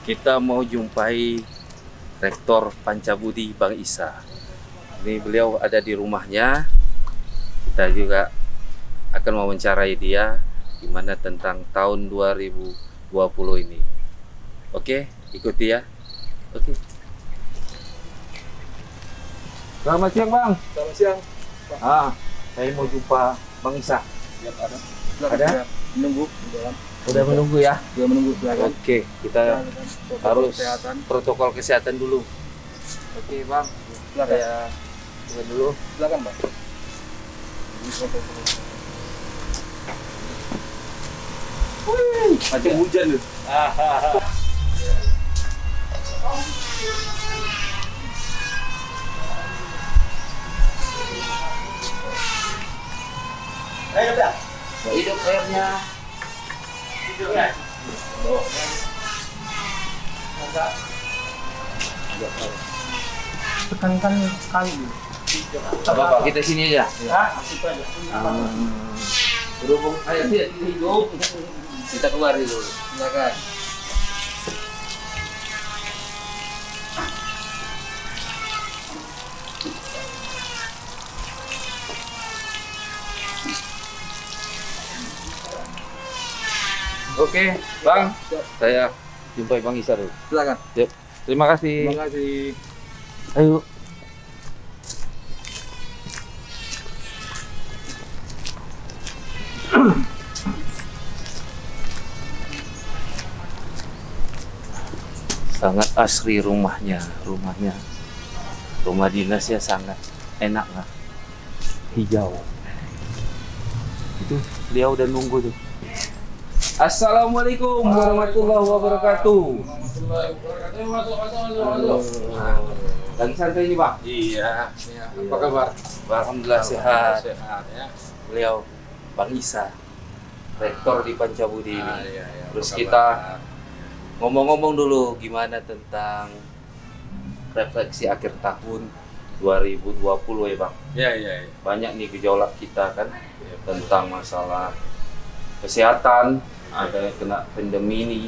Kita mau jumpai Rektor Pancabudi Bang Isa. Ini beliau ada di rumahnya. Kita juga akan mewawancarai dia gimana tentang tahun 2020 ini. Oke, ikuti ya. Oke. Selamat siang, Bang. Selamat siang. Saya mau jumpa Bang Isa. Ya, ada. Ada? Menunggu di dalam. Udah menunggu ya? Sudah menunggu, silakan. Oke, kita harus kesehatan. protokol kesehatan dulu. Oke, Bang. Silakan. Saya coba dulu. Silakan, Bang. Wih, macam hujan tuh. Hidup airnya. Tekankan sekali. Apa kita sini aja. Asik aja. Berhubung saya tidak hidup, kita keluar dulu. Silakan. Oke, Bang. Saya jumpai Bang Isa dulu. Silakan. Yuk. Terima kasih. Terima kasih. Ayo. Sangat asri rumahnya. Rumah dinasnya sangat enak lah. Hijau. Itu beliau udah nunggu tuh. Assalamualaikum warahmatullahi wabarakatuh. Lagi santai nih, Bang? Iya. Apa kabar? Alhamdulillah sehat. Sehat ya. Beliau Bang Isa, Rektor di Pancabudi ini. Iya. Terus Apa kita kabar? ngomong-ngomong dulu gimana tentang refleksi akhir tahun 2020 ya, Bang. Iya. Banyak nih gejolak kita kan Ya, tentang masalah kesehatan, ada yang kena pandemi ini,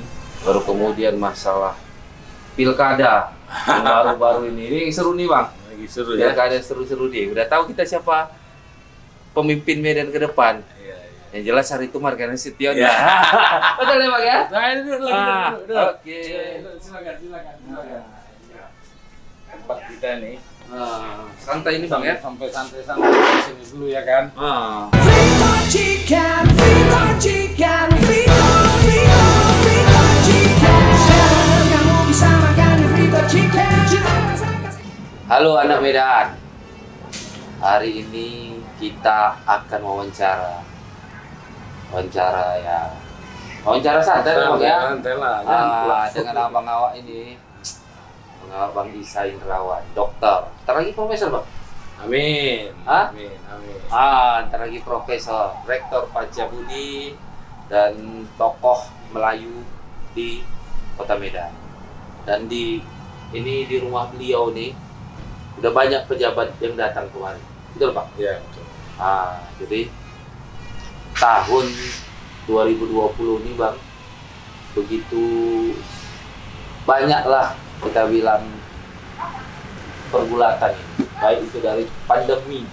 baru kemudian masalah pilkada yang baru-baru ini seru nih, Bang. lagi seru ya. Pilkada seru-seru deh. Udah tahu kita siapa pemimpin Medan ke depan. Iya. Yang jelas hari itu Margana Sution. Ya. Betul ya, Bang ya? Nah, ini dulu lagi. Oke. Silakan. Tempat kita nih. Santai ini, Bang ya. Sampai santai-santai di sini dulu ya kan. Frito chicken, kamu bisa makan frito chicken. Halo anak Medan. Hari ini kita akan wawancara santai Bang ya. Santai lah. Dengan abang awak ini. Bang Isa Indrawan, dokter. Ntar lagi profesor, Bang. Amin. Hah? Amin. Ntar lagi profesor, Rektor Pancabudi dan tokoh Melayu di Kota Medan. Dan di rumah beliau nih udah banyak pejabat yang datang kemarin. Betul, Pak? Iya, betul. Jadi tahun 2020 ini, Bang, begitu banyaklah kita bilang pergulatan ini, baik itu dari pandemi,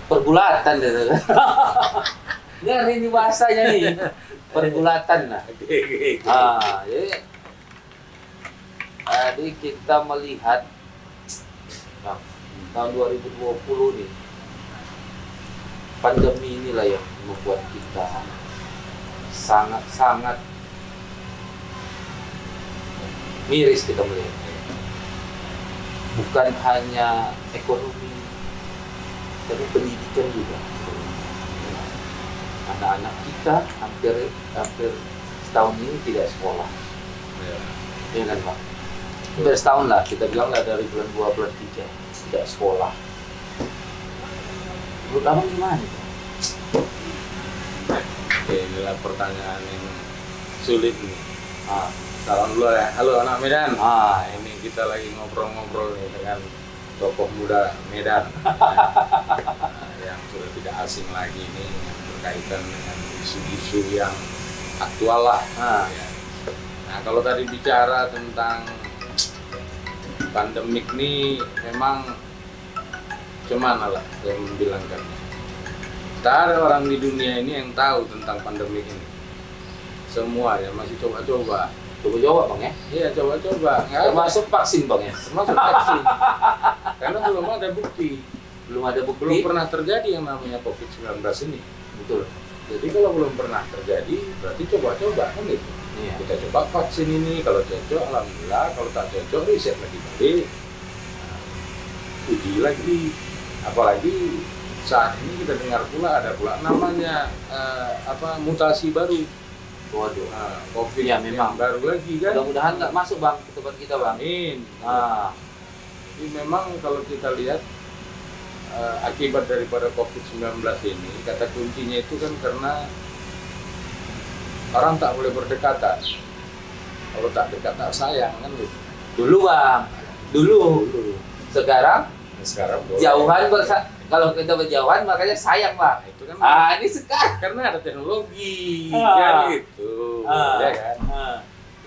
pergulatan gitu. Nggak, ini bahasanya nih, pergulatan lah. Jadi Jadi kita melihat nah, tahun 2020 nih, pandemi inilah yang membuat kita sangat-sangat miris kita melihat. Bukan hanya ekonomi, tapi pendidikan juga. Anak-anak kita hampir setahun ini tidak sekolah. Ya kan Pak? Hampir setahun lah, kita bilang lah dari bulan 2, bulan 3 tidak sekolah. Menurut abang gimana? Inilah pertanyaan yang sulit nih. Salam dulu ya. Halo anak Medan. Ini kita lagi ngobrol-ngobrol nih dengan tokoh muda Medan yang sudah tidak asing lagi nih, yang berkaitan dengan isu-isu yang aktual lah. Ya. Nah kalau tadi bicara tentang pandemik nih, memang cuman lah saya membilangkannya. Tak ada orang di dunia ini yang tahu tentang pandemik ini. Semua ya masih coba-coba. Coba-coba Bang ya? Iya coba-coba. Termasuk vaksin Bang ya? Termasuk vaksin. Karena belum ada bukti. Belum pernah terjadi yang namanya COVID-19 ini. Betul. Jadi kalau belum pernah terjadi, berarti coba-coba kan gitu. Iya. Kita coba vaksin ini, kalau cocok alhamdulillah, kalau tak cocok riset lagi balik. Uji lagi. Apalagi saat ini kita dengar pula ada pula namanya mutasi baru. Waduh. COVID ya, memang baru lagi kan. Mudah-mudahan nggak masuk Bang ke tempat kita Bang. Amin. Ini memang kalau kita lihat akibat daripada COVID-19 ini, kata kuncinya itu kan karena orang tak boleh berdekatan. Kalau tak dekat tak sayang kan gitu. Dulu Bang, dulu. Sekarang boleh. Jauhan kalau kita berjauhan makanya sayang Bang. Nah, itu kan ini sekarang karena ada teknologi kan gitu. Ya kan?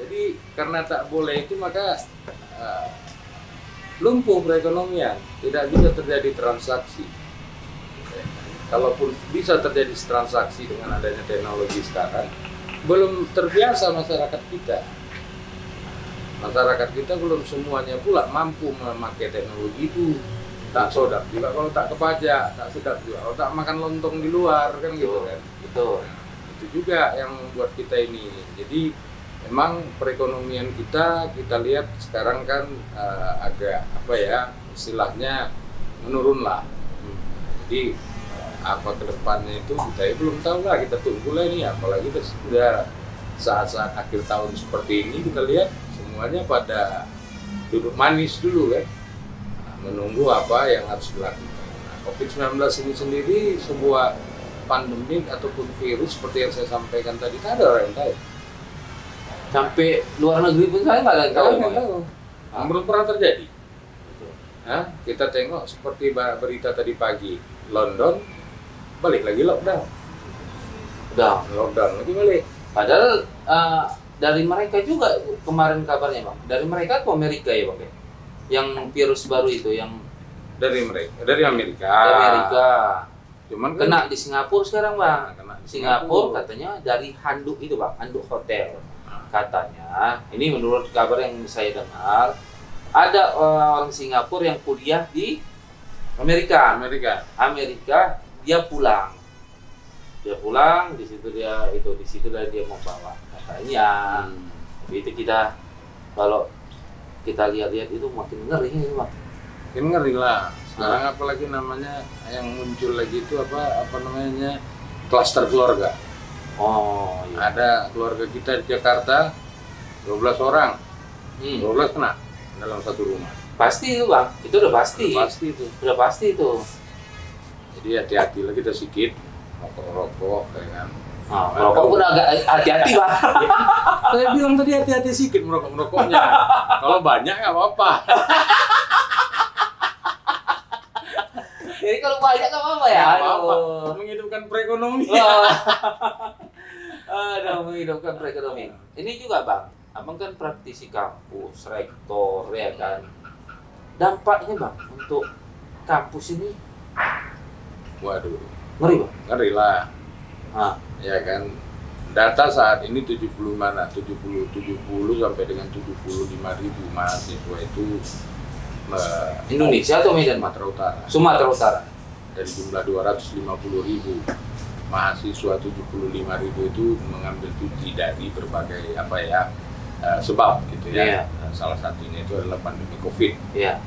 Jadi karena tak boleh itu maka lumpuh perekonomian, tidak bisa terjadi transaksi. Kalaupun bisa terjadi transaksi dengan adanya teknologi sekarang, belum terbiasa masyarakat kita. Masyarakat kita belum semuanya pula mampu memakai teknologi itu. Tak sedap juga kalau tak kepajak, tak sedap juga kalau tak makan lontong di luar kan gitu kan. Betul. Itu juga yang membuat kita ini. Jadi memang perekonomian kita lihat sekarang kan agak istilahnya menurun lah. Jadi apa kedepannya itu kita belum tahu lah, kita tunggu lah ini, apalagi sudah saat-saat akhir tahun seperti ini kita lihat semuanya pada duduk manis dulu kan, menunggu apa yang harus dilakukan. Nah, COVID-19 ini sendiri sebuah pandemik ataupun virus seperti yang saya sampaikan tadi, tak ada orang yang tahu. Sampai luar negeri pun saya nggak tahu. Belum pernah terjadi. Kita tengok seperti berita tadi pagi, London balik lagi lockdown. Lockdown lagi balik. Padahal dari mereka juga kemarin kabarnya Bang. Dari mereka ke Amerika ya Bang ya? Yang virus baru itu yang dari Amerika. Cuman kan kena di Singapura sekarang Bang. Kena di Singapura katanya dari handuk itu Bang, handuk hotel. Katanya, ini menurut kabar yang saya dengar, ada orang Singapura yang kuliah di Amerika, dia pulang di situ dia membawa katanya. Itu kita kalau kita lihat-lihat itu makin ngeri ini Bang. Makin ngeri lah. Sekarang apalagi namanya yang muncul lagi itu apa namanya klaster keluarga. Oh iya. Ada keluarga kita di Jakarta 12 orang, 12 kena dalam satu rumah. Pasti itu Bang, itu udah pasti. Udah pasti itu. Jadi hati-hati lah kita sedikit rokok ya kan. Merokok pun agak hati-hati Bang. Saya bilang tadi hati-hati sedikit merokoknya. Kalau banyak nggak apa-apa. Jadi kalau banyak nggak apa-apa ya. Menghidupkan perekonomian. Menghidupkan perekonomian. Ini juga Bang, Abang kan praktisi kampus, rektor ya kan. Dampaknya Bang untuk kampus ini, waduh, ngeri Bang. Ngeri lah. Ya kan, Data saat ini 70 sampai dengan 75.000 mahasiswa itu Indonesia atau Medan? Sumatera Utara. Sumatera Utara. Dari jumlah 250.000 mahasiswa, 75.000 itu mengambil cuti dari berbagai sebab gitu ya. Iya. Salah satunya itu adalah pandemi COVID. Iya.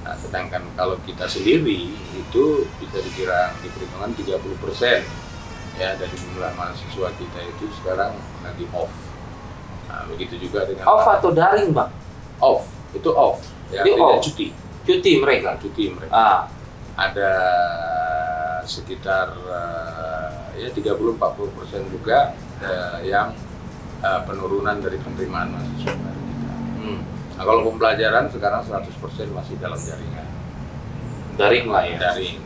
Nah, sedangkan kalau kita sendiri itu bisa dikira diperhitungkan 30% ya dari jumlah mahasiswa kita itu sekarang lagi off. Nah, begitu juga dengan Off atau daring, Bang? off, itu off. Ya, Jadi tidak off. cuti. Cuti mereka. Cuti mereka. Ah, Ada sekitar 30-40% juga yang penurunan dari penerimaan mahasiswa baru kita. Nah, kalau pembelajaran sekarang 100% masih dalam jaringan. daring lah ya. Dari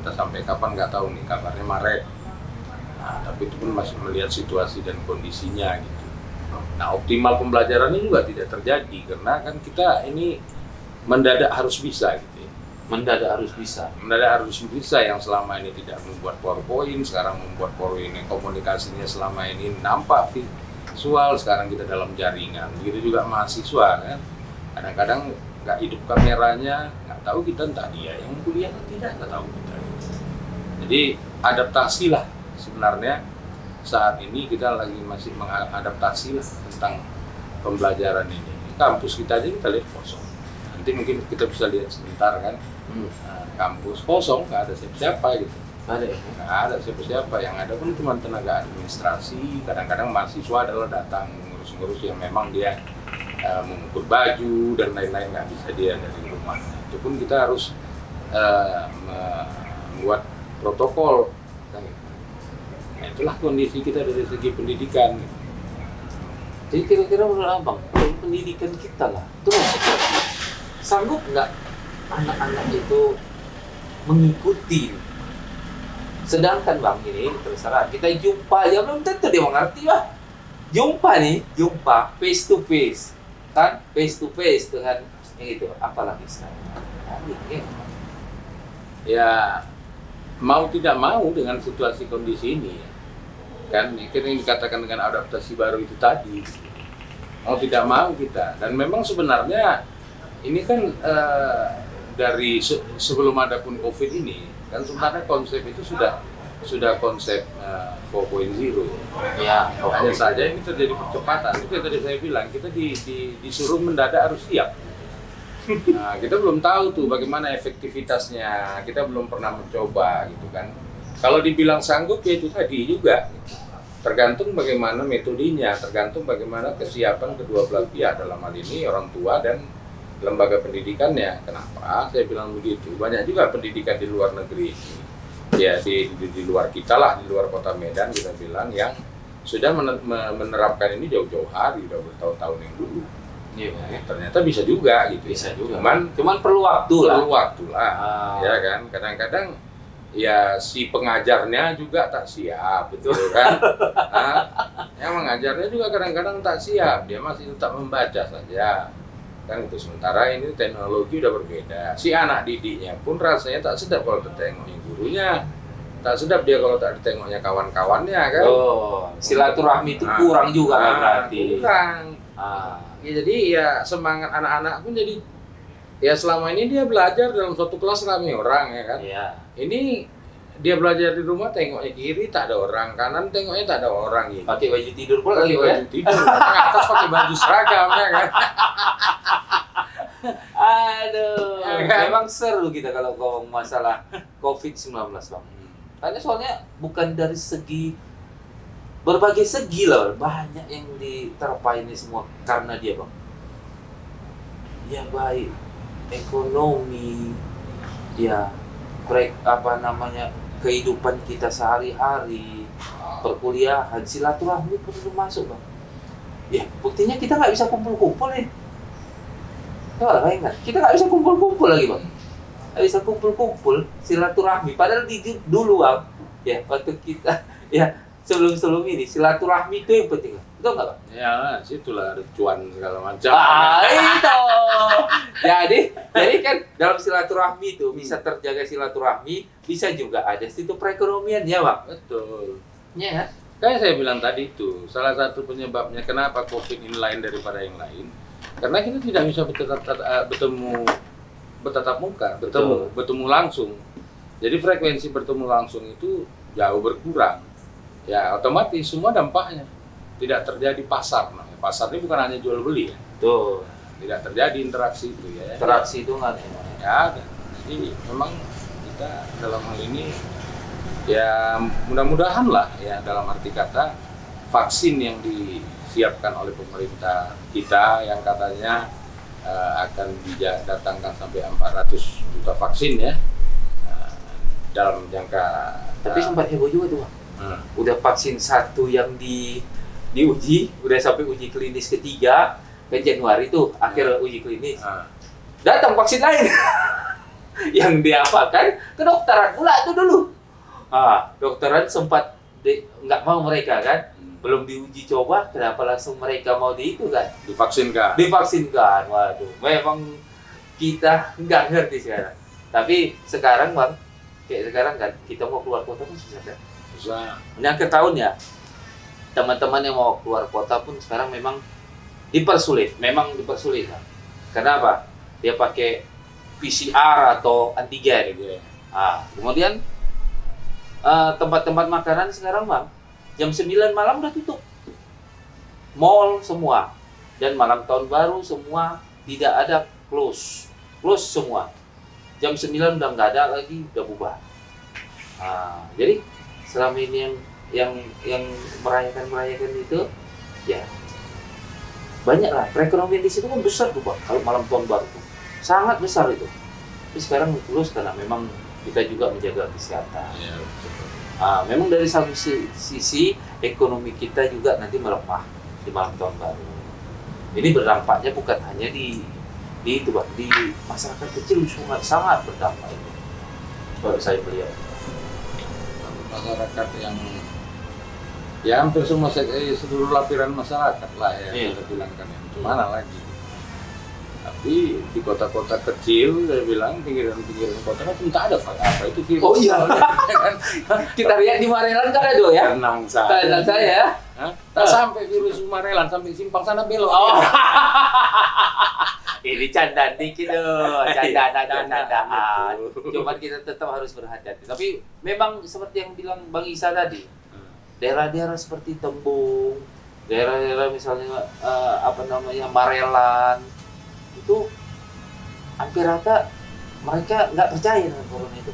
kita sampai kapan nggak tahu nih, kabarnya Maret. Nah, tapi itu pun masih melihat situasi dan kondisinya gitu. Nah, optimal pembelajarannya juga tidak terjadi karena kan kita ini mendadak harus bisa gitu ya. Mendadak harus bisa. Mendadak harus bisa yang selama ini tidak membuat PowerPoint, sekarang membuat PowerPoint, komunikasinya selama ini nampak visual, sekarang kita dalam jaringan. Begitu juga mahasiswa kan, kadang-kadang nggak hidup kameranya, nggak tahu kita, entah dia yang kuliah atau tidak, nggak tahu kita. Jadi adaptasi lah sebenarnya saat ini kita lagi masih mengadaptasi lah tentang pembelajaran ini. Kampus kita aja kita lihat kosong. Nanti mungkin kita bisa lihat sebentar kan, kampus kosong, nggak ada siapa-siapa gitu. Ada ya? Nggak ada siapa-siapa, yang ada pun cuma tenaga administrasi. Kadang-kadang mahasiswa adalah datang ngurus-ngurus yang memang dia mengukur baju dan lain-lain, nggak bisa dia dari rumah. Itu pun kita harus membuat protokol. Nah, itulah kondisi kita dari segi pendidikan. Jadi kira-kira menurut Abang, pendidikan kita lah, terus sanggup nggak anak-anak itu mengikuti? Sedangkan Bang ini terserah, kita jumpa aja belum tentu dia mengerti lah. Jumpa face to face, kan face to face dengan yang itu, apalagi sekarang. Ya mau tidak mau dengan situasi kondisi ini kan, ini yang dikatakan dengan adaptasi baru itu tadi, mau tidak mau kita. Dan memang sebenarnya ini kan dari sebelum ada pun COVID ini kan sebenarnya konsep itu sudah konsep 4.0 Ya, hanya saja ini terjadi percepatan. Itu yang tadi saya bilang, kita disuruh mendadak harus siap. Nah, kita belum tahu tuh bagaimana efektivitasnya, kita belum pernah mencoba gitu kan. Kalau dibilang sanggup ya itu tadi juga gitu. Tergantung bagaimana metodenya, tergantung bagaimana kesiapan kedua belah pihak, dalam hal ini orang tua dan lembaga pendidikannya. Kenapa saya bilang begitu? Banyak juga pendidikan di luar negeri, ya di luar kita lah, di luar kota Medan kita bilang, yang sudah menerapkan ini jauh-jauh hari, udah bertahun-tahun yang dulu. Iya, Ternyata bisa juga gitu. bisa juga. Cuman perlu waktu lah. perlu waktu lah, ya kan. Kadang-kadang ya si pengajarnya juga tak siap, betul kan? Nah, yang mengajarnya juga kadang-kadang tak siap, dia masih tetap membaca saja. Kan itu, sementara ini teknologi udah berbeda. Si anak didiknya pun rasanya tak sedap kalau ditengoknya gurunya, tak sedap dia kalau tak ditengoknya kawan-kawannya kan. Oh, silaturahmi itu kurang juga kan berarti. Kurang. Ya, jadi ya semangat anak-anak pun jadi, ya selama ini dia belajar dalam suatu kelas ramai orang ya kan. Iya. Ini dia belajar di rumah, tengoknya kiri tak ada orang, kanan tengoknya tak ada orang gitu. Pakai baju tidur pula kali Pakai ya. baju tidur, atas pakai baju seragam ya kan. Aduh, Ya kan? memang seru kita kalau ngomong masalah COVID-19 Bang. Karena soalnya bukan dari segi, berbagai segi lah, banyak yang diterpa ini semua karena dia Bang. Ya baik ekonomi, ya kehidupan kita sehari-hari, perkuliahan, silaturahmi pun belum masuk Bang. Ya buktinya kita nggak bisa kumpul-kumpul nih. Coba bayangkan, kita nggak bisa kumpul-kumpul lagi Bang. Nggak bisa kumpul-kumpul, silaturahmi. Padahal dulu Bang, ya waktu kita, ya sebelum ini, silaturahmi itu yang penting. Betul nggak Bang? Ya, situlah ada cuan segala macam. Itu. Jadi kan dalam silaturahmi itu bisa terjaga silaturahmi, bisa juga ada situ perekonomian ya Bang. Betul. Iya kan? Kayak saya bilang tadi itu, salah satu penyebabnya kenapa COVID ini lain daripada yang lain, karena kita tidak bisa bertatap muka, bertemu langsung. Jadi frekuensi bertemu langsung itu jauh berkurang. Ya otomatis semua dampaknya tidak terjadi pasar. Nah, pasar ini bukan hanya jual beli ya. Tuh. Tidak terjadi interaksi itu ya. Interaksi itu nggak ada. Ya, jadi memang kita dalam hal ini ya mudah-mudahan lah ya, dalam arti kata vaksin yang disiapkan oleh pemerintah kita yang katanya akan didatangkan sampai 400 juta vaksin ya dalam jangka. Tapi sempat heboh juga tuh Bang. Udah vaksin 1 yang diuji, udah sampai uji klinis ketiga kan Januari tuh akhir uji klinis. Datang vaksin lain yang diapakan kedokteran pula tuh dulu. Dokteran sempat nggak mau mereka kan, belum diuji coba, kenapa langsung mereka mau itu kan? Divaksinkan, waduh, memang kita nggak ngerti sekarang. Tapi sekarang Bang, kayak sekarang kan, kita mau keluar kota pun susah kan? Susah. Ini akhir tahun ya, teman-teman yang mau keluar kota pun sekarang memang dipersulit kan? Kenapa? Dia pakai PCR atau antigen. Kemudian tempat-tempat makanan sekarang Bang, jam 9 malam udah tutup. Mall semua. Dan malam tahun baru semua tidak ada close semua. Jam 9 udah nggak ada lagi, udah bubar. Jadi selama ini yang merayakan itu ya banyak lah. Perekonomian di situ kan besar tuh Bang. Kalau malam tahun baru tuh sangat besar itu. Tapi sekarang terus karena memang kita juga menjaga kesehatan. Ya, memang dari satu sisi ekonomi kita juga nanti melemah di malam tahun baru. Ini berdampaknya bukan hanya di itu Bang, di masyarakat kecil sangat berdampak itu. Baru saya melihat masyarakat yang ya hampir semua seluruh lapisan masyarakat lah ya, kita bilangkan yang mana lagi. Tapi di kota-kota kecil, saya bilang pinggiran-pinggiran kota kan tidak ada apa itu virus. Oh iya. Kita lihat di Marelan kan ada ya. Tenang saya. Tak sampai virus Marelan, sampai simpang sana belok. Oh. Ini canda dikit loh, canda-candaan. Cuman kita tetap harus berhati-hati. Tapi memang seperti yang bilang Bang Isa tadi, daerah-daerah seperti Tembung, daerah-daerah misalnya Marelan, itu hampir rata mereka nggak percaya dengan corona itu.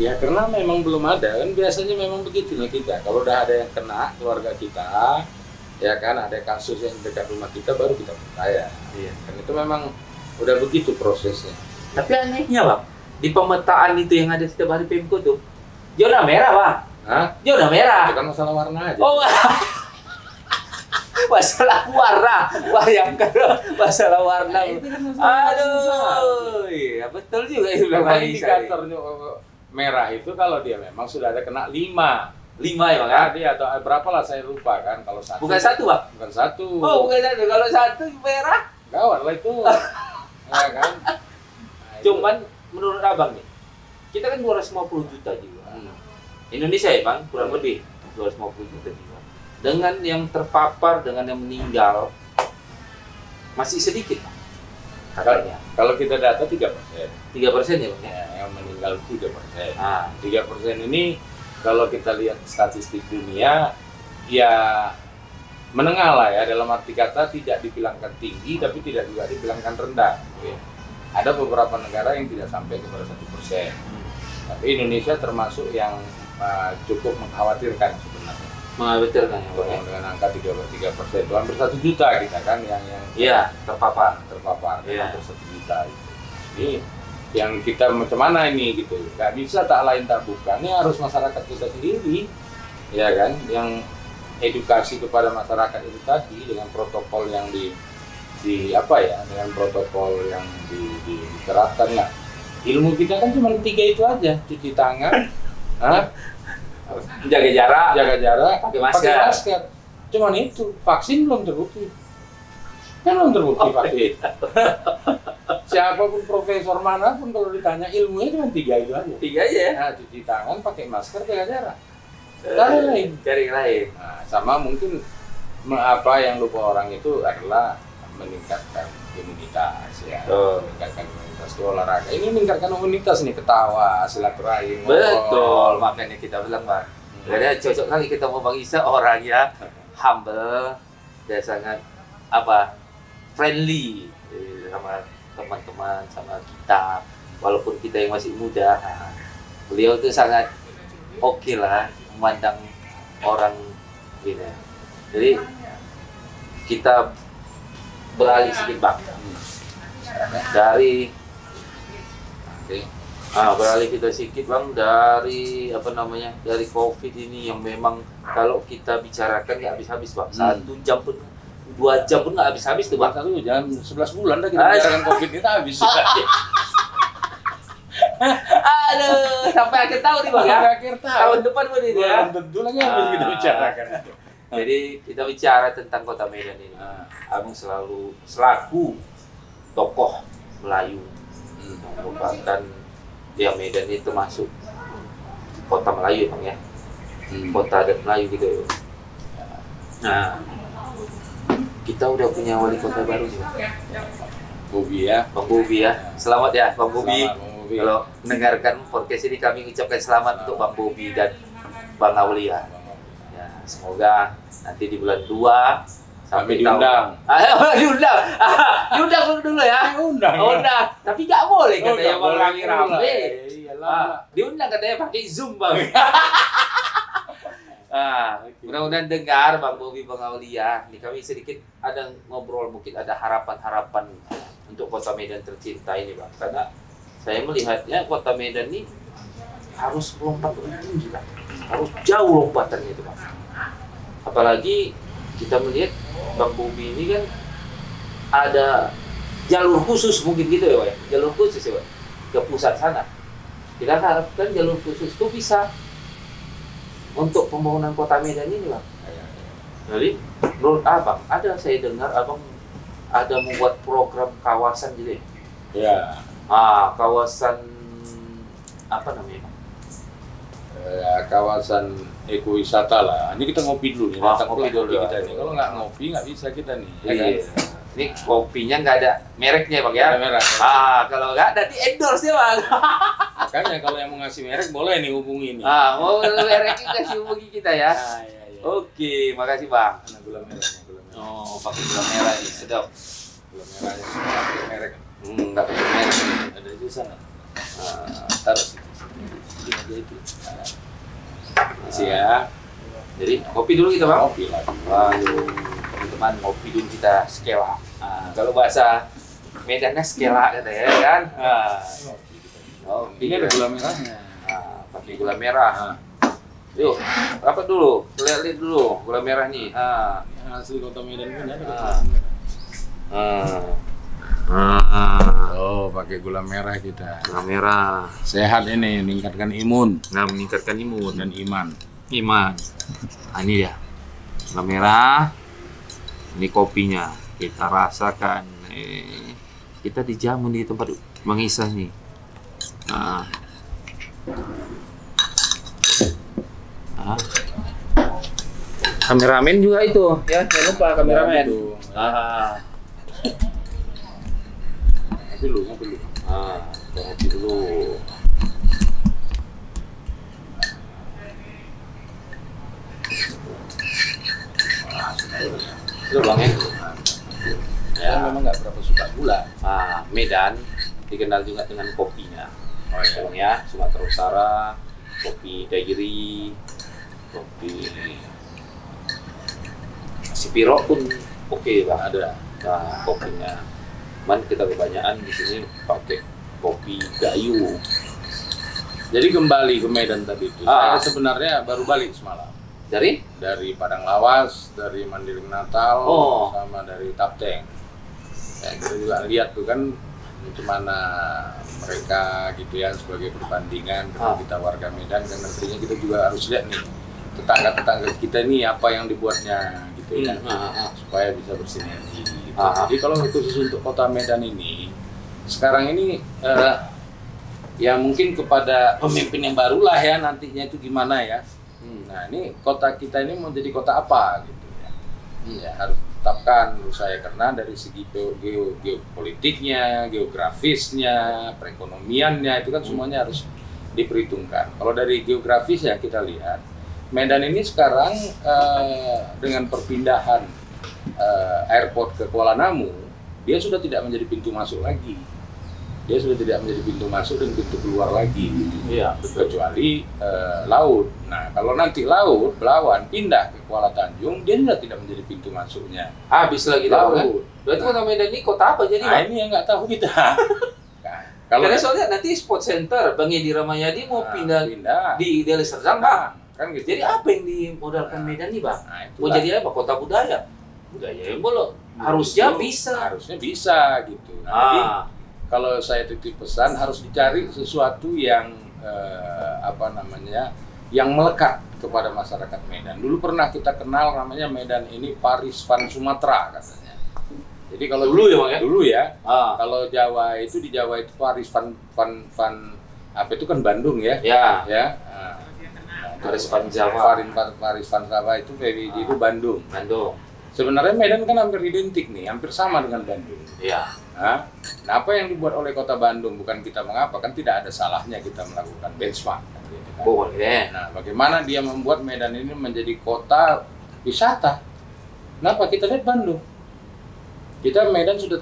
Ya karena memang belum ada, kan biasanya memang begitu lah kita. Kalau udah ada yang kena keluarga kita, ya kan ada kasus yang dekat rumah kita baru kita percaya. Iya. Kan itu memang udah begitu prosesnya. Tapi anehnya Bang, di pemetaan itu yang ada setiap hari Pemko tuh zona merah Bang. Zona merah. Itu kan masalah warna aja. Oh. Masalah warna, bayangkan masalah warna. Aduh, iya betul juga itu bilang indikator merah itu kalau dia memang sudah ada kena 5 ya Bang ya? Dia atau berapa lah saya lupa kan kalau satu. Bukan satu Bang? Bukan satu. Oh bukan satu, kalau satu merah. Gawat lah itu. Ya kan? Cuman menurut Abang nih, kita kan 250 juta jiwa. Indonesia ya Bang, kurang lebih 250 juta jiwa. Dengan yang terpapar, dengan yang meninggal masih sedikit katanya. Kalau kita data 3%. 3% ya Bang ya? Yang meninggal 3%. 3% ini kalau kita lihat statistik dunia ya menengah lah ya, dalam arti kata tidak dibilangkan tinggi tapi tidak juga dibilangkan rendah. Ada beberapa negara yang tidak sampai kepada 1%. Tapi Indonesia termasuk yang cukup mengkhawatirkan sebenarnya. Mengkhawatirkan ya, dengan angka 3%, itu hampir 1 juta kita kan yang terpapar hampir 1 juta itu. Jadi yang kita macam mana ini gitu, nggak bisa tak lain tak bukan, ini harus masyarakat kita sendiri, ya kan, yang edukasi kepada masyarakat itu tadi dengan protokol yang dengan protokol yang diterapkan lah. Ilmu kita kan cuma 3 itu aja, cuci tangan, jaga jarak, pakai masker. Cuman itu, vaksin belum terbukti. Kan belum terbukti vaksin. Siapapun profesor manapun kalau ditanya ilmunya cuma 3 itu aja. 3 aja ya? Nah, cuci tangan, pakai masker, jaga jarak. cari lain. Cari lain. Nah, sama mungkin apa yang lupa orang itu adalah meningkatkan imunitas ya. Meningkatkan imunitas itu olahraga. Ini meningkatkan imunitas nih, ketawa, silaturahim. Betul, makanya kita bilang Bang. Karena cocok kali kita mau Bang Isa orangnya humble dan sangat friendly sama teman-teman, sama kita. Walaupun kita yang masih muda, beliau itu sangat oke lah memandang orang gitu. Jadi kita beralih sedikit Bang dari beralih kita sedikit Bang dari dari COVID ini yang memang kalau kita bicarakan nggak habis-habis Bang. 1 jam pun 2 jam pun nggak habis-habis tuh Bang. 1 jam 11 bulan dah kita bicarakan COVID kita habis. Aduh, sampai akhir tahun nih Bang ya. Sampai akhir tahun depan pun ini ya. Tentu lagi habis kita bicarakan. Jadi kita bicara tentang Kota Medan ini. Abang selaku tokoh Melayu merupakan Medan itu masuk Kota Melayu Bang ya. Kota adat Melayu gitu ya. Nah, kita udah punya wali kota baru nih Bang. Bang Bobi ya. Selamat ya Bang Bobi. Kalau mendengarkan podcast ini kami ucapkan selamat untuk Bang Bobi dan Bang Aulia. Ya, semoga nanti di bulan 2 sampai diundang. Diundang dulu ya. Undang. Tapi nggak boleh katanya Bang rame-rame. Diundang katanya pakai Zoom Bang. Mudah-mudahan dengar Bang Bobi, Bang Aulia. Nih kami sedikit ada ngobrol, mungkin ada harapan-harapan untuk Kota Medan tercinta ini Bang. Karena saya melihatnya Kota Medan ini harus melompat lebih tinggi Bang. Harus jauh lompatannya itu Bang. Apalagi kita melihat Bang Bobi ini kan ada jalur khusus mungkin gitu ya Pak ya. Jalur khusus ya Pak ke pusat sana. Kita harapkan jalur khusus itu bisa untuk pembangunan Kota Medan ini Bang. Jadi menurut Abang, saya dengar Abang ada membuat program kawasan gitu ya? Ya. Kawasan apa namanya Bang? Kawasan ekowisata lah. Ini kita ngopi dulu nih. Ngopi dulu kita nih. Kalau nggak ngopi nggak bisa kita nih. Iya. Kan? Ini kopinya nggak ada mereknya Bang ya? Ada merek. Kalau nggak nanti endorse ya Bang. Makanya kalau yang mau ngasih merek boleh nih hubungi nih. Mau mereknya kasih hubungi kita ya. Iya. Oke, makasih Bang. Nah, gula merahnya. Oh, pakai gula merah ini sedap. Gula merahnya pakai merek. Nggak pakai merek. Ada di sana. Taruh situ. Aja itu. Kasih ya. Jadi kopi dulu kita Bang. Kopi lagi. Waduh, teman-teman kopi dulu kita skela. Kalau bahasa Medannya skela katanya kan. Ini ada gula merahnya. Pakai gula merah. Yuk, apa dulu? Lihat dulu gula merah nih. Asli Kota Medan punya ada gula merah. Pakai gula merah kita. Gula merah. Sehat ini, meningkatkan imun. Nah, meningkatkan imun dan iman. Ini ya. Gula merah. Ini kopinya. Kita rasakan. Kita dijamu di tempat Bang Isa nih. Kameramen juga itu ya, jangan lupa kameramen. Ngopi dulu. Ngopi dulu. Itu Bang ya. Ya, memang nggak berapa suka gula. Medan dikenal juga dengan kopinya. Bang ya, Sumatera Utara, kopi dairi, kopi Sipiro pun oke Bang, ada. Kopinya. Cuman kita kebanyakan di sini pakai kopi Gayo. Jadi kembali ke Medan tadi itu. Saya sebenarnya baru balik semalam. Dari Padang Lawas, dari Mandiling Natal, sama dari Tapteng. Kita juga lihat tuh kan gimana mereka gitu ya sebagai perbandingan kalau kita warga Medan, dan nantinya kita juga harus lihat nih tetangga-tetangga kita ini apa yang dibuatnya gitu ya, supaya bisa bersinergi gitu. Jadi kalau khusus untuk Kota Medan ini sekarang ini ya mungkin kepada pemimpin yang baru lah ya nantinya itu gimana ya, Nah ini kota kita ini mau jadi kota apa gitu ya? Ya harus ditetapkan menurut saya, karena dari segi geopolitiknya, geografisnya, perekonomiannya itu kan semuanya harus diperhitungkan. Kalau dari geografis ya kita lihat Medan ini sekarang dengan perpindahan airport ke Kuala Namu, dia sudah tidak menjadi pintu masuk lagi. Dia sudah tidak menjadi pintu masuk dan pintu keluar lagi, gitu. Iya, Kecuali laut. Nah, kalau nanti laut, Belawan pindah ke Kuala Tanjung, dia sudah tidak menjadi pintu masuknya. habis lagi Laut. kan? Berarti Kota Medan ini kota apa jadi, Nah, Bang? ini yang nggak tahu kita. Nah, kalau Karena soalnya nanti sport center Bang Edi Ramayadi mau pindah di Deli Serdang, Bang. Kan gitu. Jadi apa yang dimodalkan Medan nih, Bang? Nah, Mau itulah. jadi apa? Kota budaya. Budaya yang belum. Harusnya Itu bisa. Harusnya bisa gitu. Nah, jadi Ah, kalau saya titip pesan harus dicari sesuatu yang yang melekat kepada masyarakat Medan. Dulu pernah kita kenal namanya Medan ini Paris Van Sumatera katanya. Jadi kalau Dulu ya, Bang, ya? Dulu ya. ah, Kalau Jawa itu di Jawa itu Paris Van apa itu kan Bandung ya. ya. Ya. Paris Van Jawa. Paris Van Jawa itu PBJ itu Bandung. Bandung. Sebenarnya Medan kan hampir identik nih, hampir sama dengan Bandung. Iya. Nah, apa yang dibuat oleh Kota Bandung bukan kita mengapa, kan tidak ada salahnya kita melakukan benchmark. Kan, gitu kan. Boleh. Nah, bagaimana dia membuat Medan ini menjadi kota wisata? Kenapa? Kita lihat Bandung. Kita Medan sudah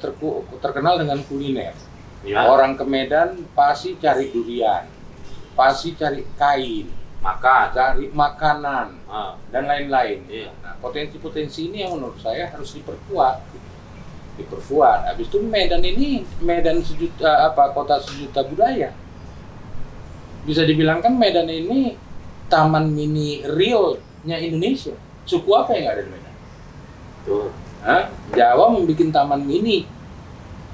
terkenal dengan kuliner. Ya. Orang ke Medan pasti cari durian, pasti cari kain, Makan. cari makanan, Ah, dan lain-lain. iya. Nah, potensi-potensi ini yang menurut saya harus diperkuat. Habis itu Medan ini kota sejuta budaya. Bisa dibilang kan Medan ini taman mini realnya Indonesia. Suku apa yang ada di Medan? Tuh. Jawa membuat taman mini,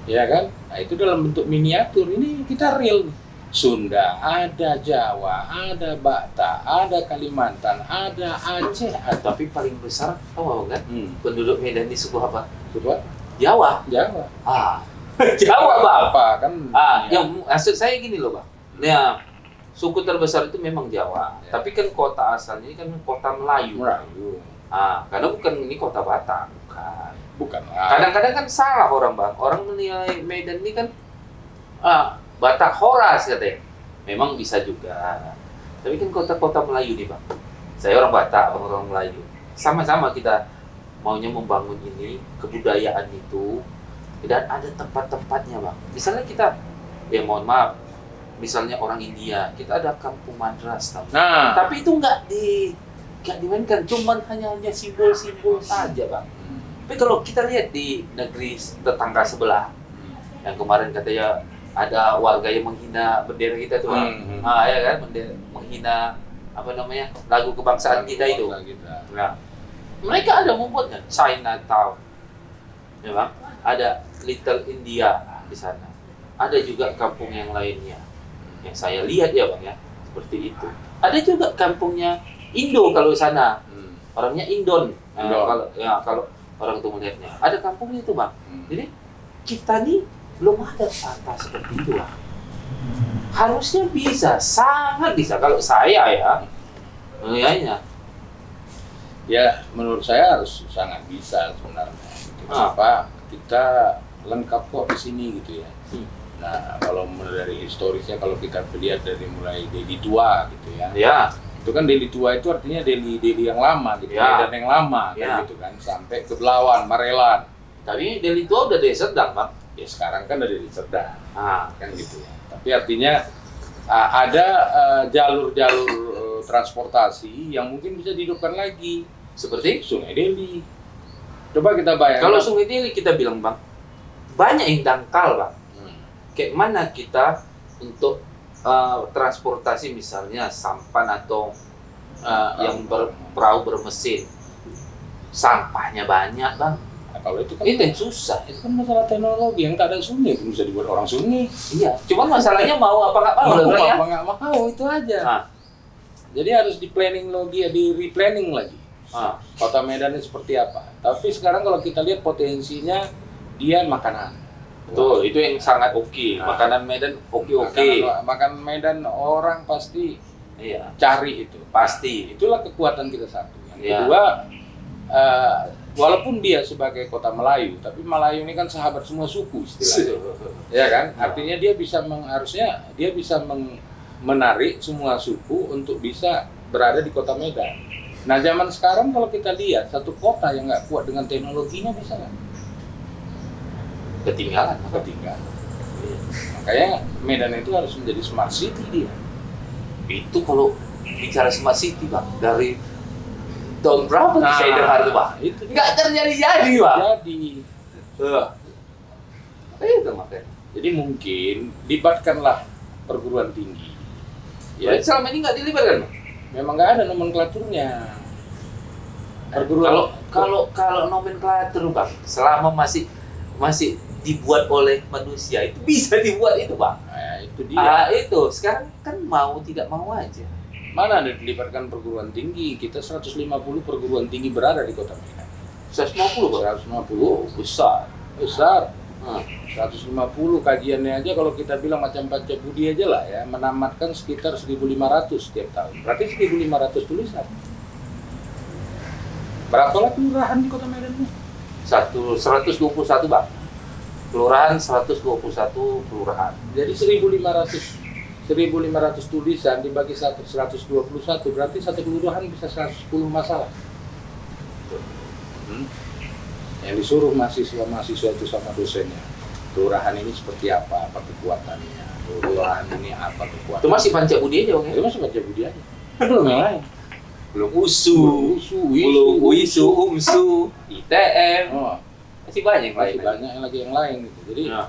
ya kan? Nah itu dalam bentuk miniatur. Ini kita real. Sunda ada, Jawa ada, Batak ada, Kalimantan ada, Aceh ada. Tapi paling besar tahu kan? Penduduk Medan di suku apa? Suku apa? Jawa. Jawa. Ah. Jawa, Bang. Apa kan? Ya. Yang maksud saya gini loh, Bang. Nah, suku terbesar itu memang Jawa. Ya. Tapi kan kota asalnya ini kan kota Melayu. Melayu. Karena bukan ini kota Batak, bukan. Bukan lah. Kadang-kadang kan salah orang, Bang. Orang menilai Medan ini kan Batak Horas katanya. Memang bisa juga. Tapi kan kota-kota Melayu nih, Bang. Saya orang Batak, orang Melayu. Sama-sama kita maunya membangun ini, kebudayaan itu, dan ada tempat-tempatnya, Bang. Misalnya kita, ya mohon maaf, misalnya orang India, kita ada kampung madras, tahu? Nah, Tapi itu nggak dimainkan, cuman hanya simbol-simbol saja, Bang. Tapi kalau kita lihat di negeri tetangga sebelah, yang kemarin katanya ada warga yang menghina bendera kita tuh, Bang. Ya kan, menghina lagu kebangsaan kita itu. Nah, mereka ada membuatnya Chinatown, ya Bang. Ada Little India di sana. Ada juga kampung yang lainnya yang saya lihat ya Bang ya, seperti itu. Ada juga kampungnya Indo kalau di sana, orangnya Indon. Kalau orang itu melihatnya, ada kampungnya itu Bang. Jadi kita nih belum ada kata seperti itu Bang. Harusnya bisa, sangat bisa kalau saya ya. Kayaknya. Ya, menurut saya harus sangat bisa sebenarnya. Kenapa? Kita lengkap kok di sini gitu ya. Nah, kalau dari historisnya, kalau kita lihat dari mulai Deli Tua gitu ya. Ya. Itu kan Deli Tua itu artinya Deli yang lama gitu, Ya. dan yang lama kan gitu kan, sampai ke Belawan, Marelan. Tapi Deli Tua udah dari Serdang Bang. Ya sekarang kan ada di Serdang, kan gitu ya. Tapi artinya ada jalur-jalur transportasi yang mungkin bisa dihidupkan lagi. Seperti Sungai Deli. Coba kita bayangkan. Kalau Sungai Deli kita bilang Bang, banyak yang dangkal Bang. Kayak mana kita untuk transportasi misalnya sampan atau yang perahu bermesin, sampahnya banyak Bang. Nah, kalau itu kan Itu yang susah. itu kan masalah teknologi, yang tak ada sungai itu bisa dibuat orang sungai. Iya. Cuman masalahnya mau apa nggak mau, Bang, ya? Apa nggak mau itu aja. Nah. Jadi harus di planning lagi, di replanning lagi. Kota Medan ini seperti apa? Tapi sekarang kalau kita lihat potensinya, dia makanan. Tuh, itu yang sangat oke. Makanan Medan oke. Makanan Medan orang pasti Iya. Cari itu. Pasti. Itulah kekuatan kita satu. Yang Iya. kedua, walaupun dia sebagai kota Melayu, tapi Melayu ini kan sahabat semua suku istilahnya. Ya kan? Artinya dia bisa harusnya dia bisa menarik semua suku untuk bisa berada di kota Medan. Nah, zaman sekarang kalau kita lihat satu kota yang nggak kuat dengan teknologinya bisa nggak? Ketinggalan. Ketinggalan. Makanya Medan itu harus menjadi smart city dia. Itu kalau bicara smart city, Bang, dari tahun berapa tuh saya dengar tuh, Bang? Itu Nggak terjadi-jadi, Bang. jadi. Itu makanya. Jadi mungkin libatkanlah perguruan tinggi. Ya, selama ini nggak dilibatkan, Bang? Memang nggak ada nomenklaturnya. Kalau nomenklatur, Bang, selama masih dibuat oleh manusia, itu bisa dibuat itu, Bang. Nah, itu dia. Itu sekarang kan mau tidak mau aja. Mana ada dilibatkan perguruan tinggi? Kita 150 perguruan tinggi berada di Kota Medan. 150, Bang. 150. Besar. Besar. 150 kajiannya aja kalau kita bilang macam Pacabudi aja lah ya, menamatkan sekitar 1.500 setiap tahun. Berarti 1.500 tulisan. Berapa lah kelurahan di Kota Medan ini? 121, Bang. Kelurahan 121 kelurahan. Jadi 1.500 tulisan dibagi 121, berarti satu kelurahan bisa 110 masalah. Yang disuruh mahasiswa itu sama dosennya, kelurahan ini seperti apa kekuatannya, kelurahan ini apa kekuatannya. Itu masih Pancabudi aja, Bang. Itu masih Pancabudi aja. Belum yang lain. Belum USU, belum UISU, UMSU, ITM. Oh, Masih banyak yang lain. masih banyak yang lain gitu. Jadi Ya.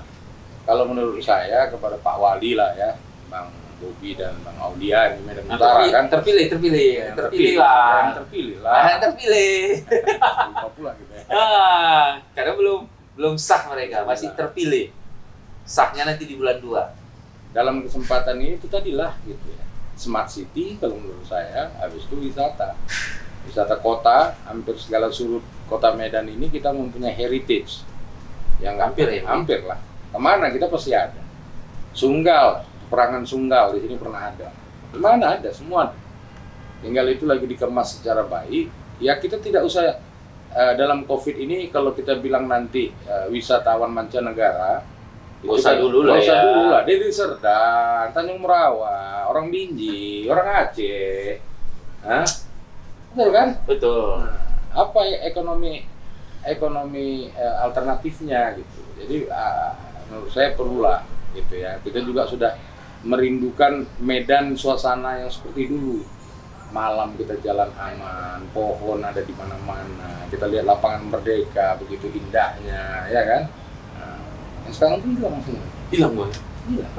kalau menurut saya kepada Pak Wali lah ya, Bang Bobi dan Bang Aulia di Medan Utara kan terpilih, yang lah. terpilih lah. Terpilih. Lupa pula gitu ya. Karena belum sah mereka, masih terpilih. Sahnya nanti di bulan 2. Dalam kesempatan ini itu tadilah gitu ya. Smart City kalau menurut saya, habis itu wisata kota, hampir segala sudut kota Medan ini kita mempunyai heritage yang Hampir ya? hampir lah. Kemana kita pasti ada. Sunggal, perangan Sunggal di sini pernah ada. Mana ada, semua ada. Tinggal itu lagi dikemas secara baik. Ya kita tidak usah dalam COVID ini kalau kita bilang nanti wisatawan mancanegara, Gak usah dulu lah ya. dulu lah. Deli Serdang, Tanjung Merawa, orang Binjai, orang Aceh. Hah? Betul kan? Betul. Apa ya ekonomi alternatifnya gitu. Jadi menurut saya perlulah gitu ya. Kita juga sudah merindukan Medan suasana yang seperti dulu. Malam kita jalan aman, pohon ada di mana-mana. Kita lihat lapangan Merdeka begitu indahnya, ya kan? Yang sekarang tuh hilang semua. Hilang, Bang. Hilang.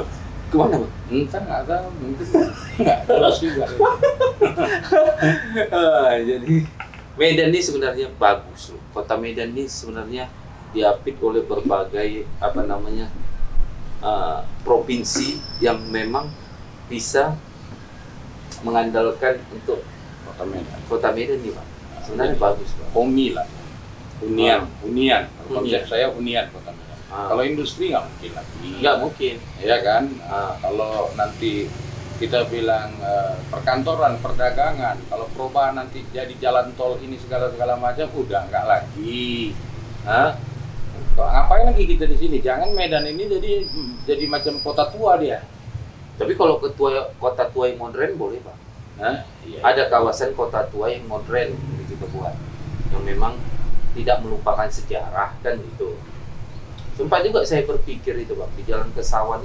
Kemana, Bang? Entah, nggak tahu, mungkin nggak jelas juga. Jadi Medan ini sebenarnya bagus loh. Kota Medan ini sebenarnya diapit oleh berbagai provinsi yang memang bisa mengandalkan untuk Kota Medan nih, Pak. Sebenarnya bagus, Pak. Komi lah, hunian. Konsep saya hunian Kota Medan. Ah. Kalau industri nggak mungkin lagi. Nggak mungkin. Ya kan? Kalau nanti kita bilang perkantoran, perdagangan, kalau perubahan nanti jadi jalan tol ini segala macam, udah nggak lagi. Ngapain lagi kita di sini? Jangan Medan ini jadi macam kota tua dia. Tapi kalau kota tua yang modern boleh, Pak. Iya. Ada kawasan kota tua yang modern yang kita buat, yang memang tidak melupakan sejarah kan gitu. Sempat juga saya berpikir itu, Bang, di Jalan Kesawan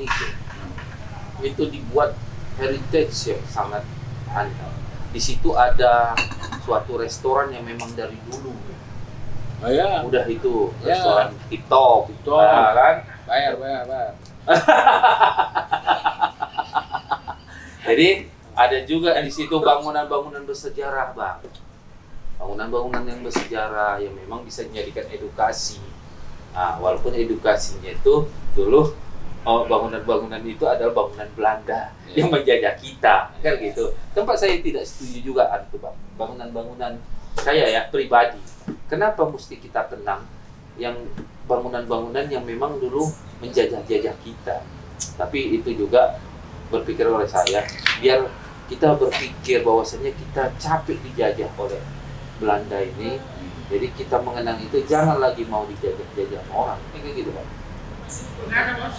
itu dibuat heritage yang sangat handal. Di situ ada suatu restoran yang memang dari dulu. Oh ya. Udah itu Ya. restoran TikTok, kan? Bayar. Jadi ada juga di situ bangunan-bangunan bersejarah, Bang. Bangunan-bangunan yang bersejarah yang memang bisa dijadikan edukasi. Walaupun edukasinya itu dulu bangunan-bangunan itu adalah bangunan Belanda yang menjajah kita, kan gitu. Tempat saya tidak setuju juga itu, Bang. Bangunan-bangunan saya ya pribadi. Kenapa mesti kita kenang yang bangunan-bangunan yang memang dulu menjajah-jajah kita? Tapi itu juga berpikir oleh saya biar kita berpikir bahwasanya kita capek dijajah oleh Belanda ini, jadi kita mengenang itu jangan lagi mau dijajah orang, kayak gitu Pak.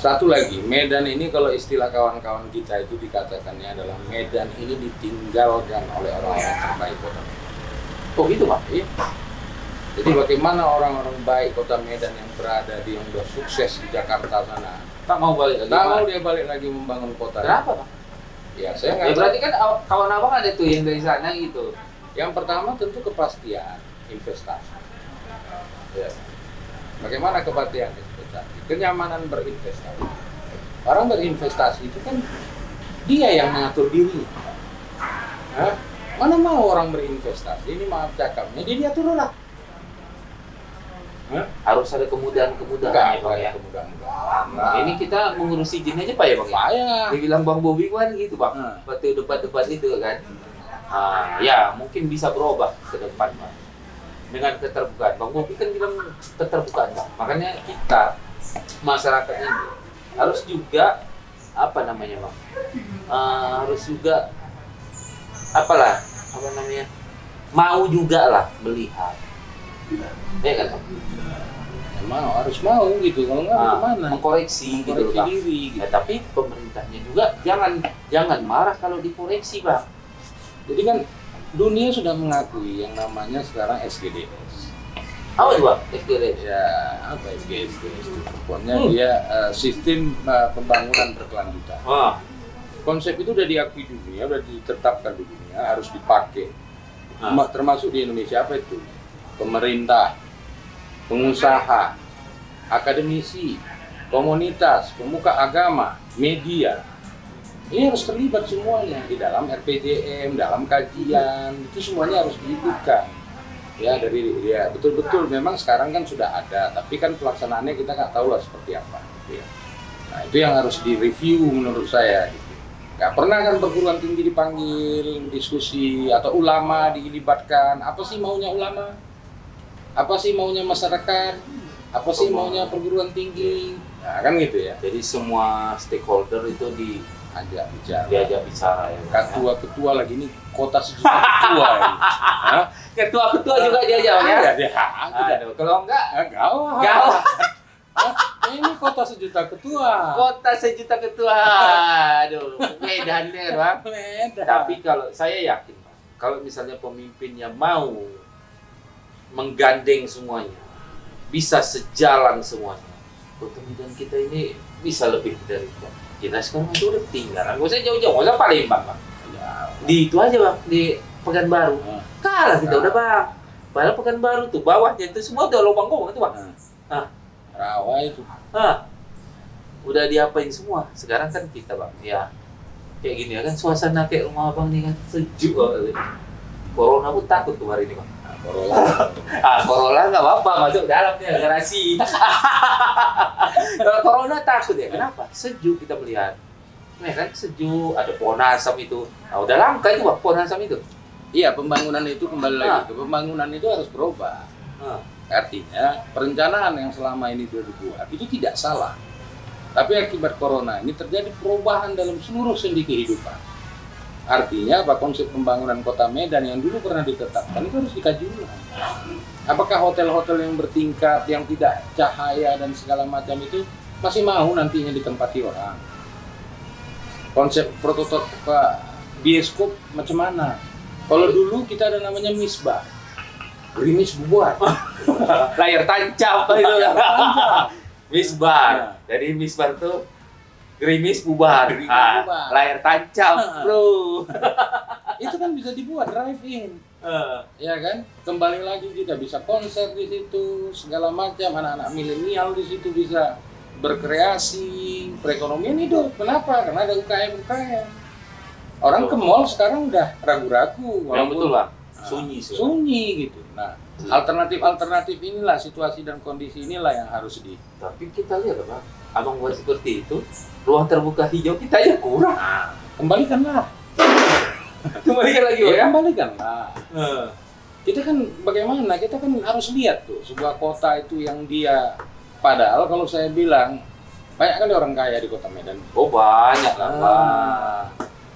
Satu lagi, Medan ini kalau istilah kawan-kawan kita itu dikatakannya adalah Medan ini ditinggalkan oleh orang-orang terbaik kota Medan. Oh gitu Pak? Iya. Jadi bagaimana orang-orang baik kota Medan yang berada di yang udah sukses di Jakarta sana Tak mau balik lagi? tak mau dia balik lagi membangun kota. Kenapa Pak? Ya saya Ya nggak tahu. berarti kan kawan abang ada tuh yang dari sana gitu. Yang pertama tentu kepastian investasi. Ya. Bagaimana kepastian investasi? Kenyamanan berinvestasi. Orang berinvestasi itu kan dia yang mengatur dirinya. Hah? Mana mau orang berinvestasi? Ini maaf cakapnya, dia diatur lah. Hah? Harus ada kemudahan-kemudahan ya Bang ya. Kemudahan. Ini kita mengurus izin aja Pak ya Bang? Saya. Dibilang Bang Bobi kan gitu Bang. Nah. Waktu debat-debat itu kan. Ya mungkin bisa berubah ke depan Bang. Dengan keterbukaan. Bang Bobi kan bilang keterbukaan Bang. Makanya kita masyarakat ini harus juga apa namanya Bang? Harus juga mau juga lah melihat. Ya kan Bang? Mau harus mau gitu, kalau nggak gimana? Mengkoreksi gitu Bang. Diri. Gitu. Ya, tapi pemerintahnya juga jangan marah kalau dikoreksi Bang. Jadi kan dunia sudah mengakui yang namanya sekarang SGDS. Apa itu Bang? SGDS? Ya, apa SGDS itu? Pokoknya dia sistem pembangunan berkelanjutan. Konsep itu udah diakui dunia, udah ditetapkan di dunia, harus dipakai. Termasuk di Indonesia apa itu? Pemerintah, pengusaha, akademisi, komunitas, pemuka agama, media. Ini harus terlibat semuanya di dalam RPJM, dalam kajian, itu semuanya harus diikutkan. Ya, betul-betul memang sekarang kan sudah ada, tapi kan pelaksanaannya kita nggak tahu lah seperti apa. Gitu ya. Nah, itu yang harus direview menurut saya. Gitu. Nggak pernah kan perguruan tinggi dipanggil, diskusi, atau ulama dilibatkan. Apa sih maunya ulama? Apa sih maunya masyarakat? Apa sih maunya perguruan tinggi? Nah, kan gitu ya. Jadi semua stakeholder itu diajak bicara ya. Ketua-ketua lagi ini kota sejuta ketua ya. Ketua-ketua juga diajak ya. Aduh, kalau enggak gawat. Ini kota sejuta ketua. Kota sejuta ketua. Aduh, Medan deh, Bang. Medan. Tapi kalau saya yakin, Bang, kalau misalnya pemimpinnya mau menggandeng semuanya, bisa sejalan semuanya, kota Medan kita ini bisa lebih dari itu. Kita sekarang itu udah ketinggalan, nggak usah jauh-jauh, nggak usah Palembang Bang. Di itu aja Bang, di Pekanbaru. Kalah kita udah Bang. Padahal Pekanbaru tuh bawahnya itu semua udah lubang-lubang itu Bang. Rawa itu. Udah diapain semua. Sekarang kan kita Bang, ya kayak gini ya kan, suasana kayak rumah Abang nih kan sejuk banget. Corona pun takut tuh hari ini Bang. Corona nggak apa-apa, masuk dalam ya garasi. Kalau Corona takut ya, kenapa? Sejuk kita melihat. Nah kan sejuk, ada pohon asam itu. Nah udah langka itu Bang, pohon asam itu. Iya, pembangunan itu kembali lagi ke pembangunan itu harus berubah. Artinya perencanaan yang selama ini sudah dibuat itu tidak salah. Tapi akibat Corona ini terjadi perubahan dalam seluruh sendi kehidupan. Artinya apa, konsep pembangunan kota Medan yang dulu pernah ditetapkan itu harus dikaji ulang. Apakah hotel-hotel yang bertingkat, yang tidak cahaya dan segala macam itu masih mau nantinya ditempati orang? Konsep prototipe bioskop macam mana? Kalau dulu kita ada namanya misbah, gerimis bubar, layar tancap itu. Misbar. Jadi misbar tuh gerimis bubar. Layar tancap, bro. Itu kan bisa dibuat drive-in. Ya kan? Kembali lagi kita bisa konser di situ, segala macam, anak-anak milenial di situ bisa berkreasi, perekonomian hidup. Kenapa? Karena ada UKM-UKM. Orang ke mall sekarang udah ragu-ragu. Yang betul Bang. Sunyi gitu. Nah, alternatif inilah, situasi dan kondisi inilah yang harus Tapi kita lihat Bang, Abang buat seperti itu, ruang terbuka hijau kita ya kurang. Kembalikanlah. Kembalikan lagi ya? Kembalikanlah. Kita kan bagaimana? Kita kan harus lihat tuh sebuah kota itu yang dia, padahal kalau saya bilang banyak kan orang kaya di kota Medan. Oh banyak lah Bang.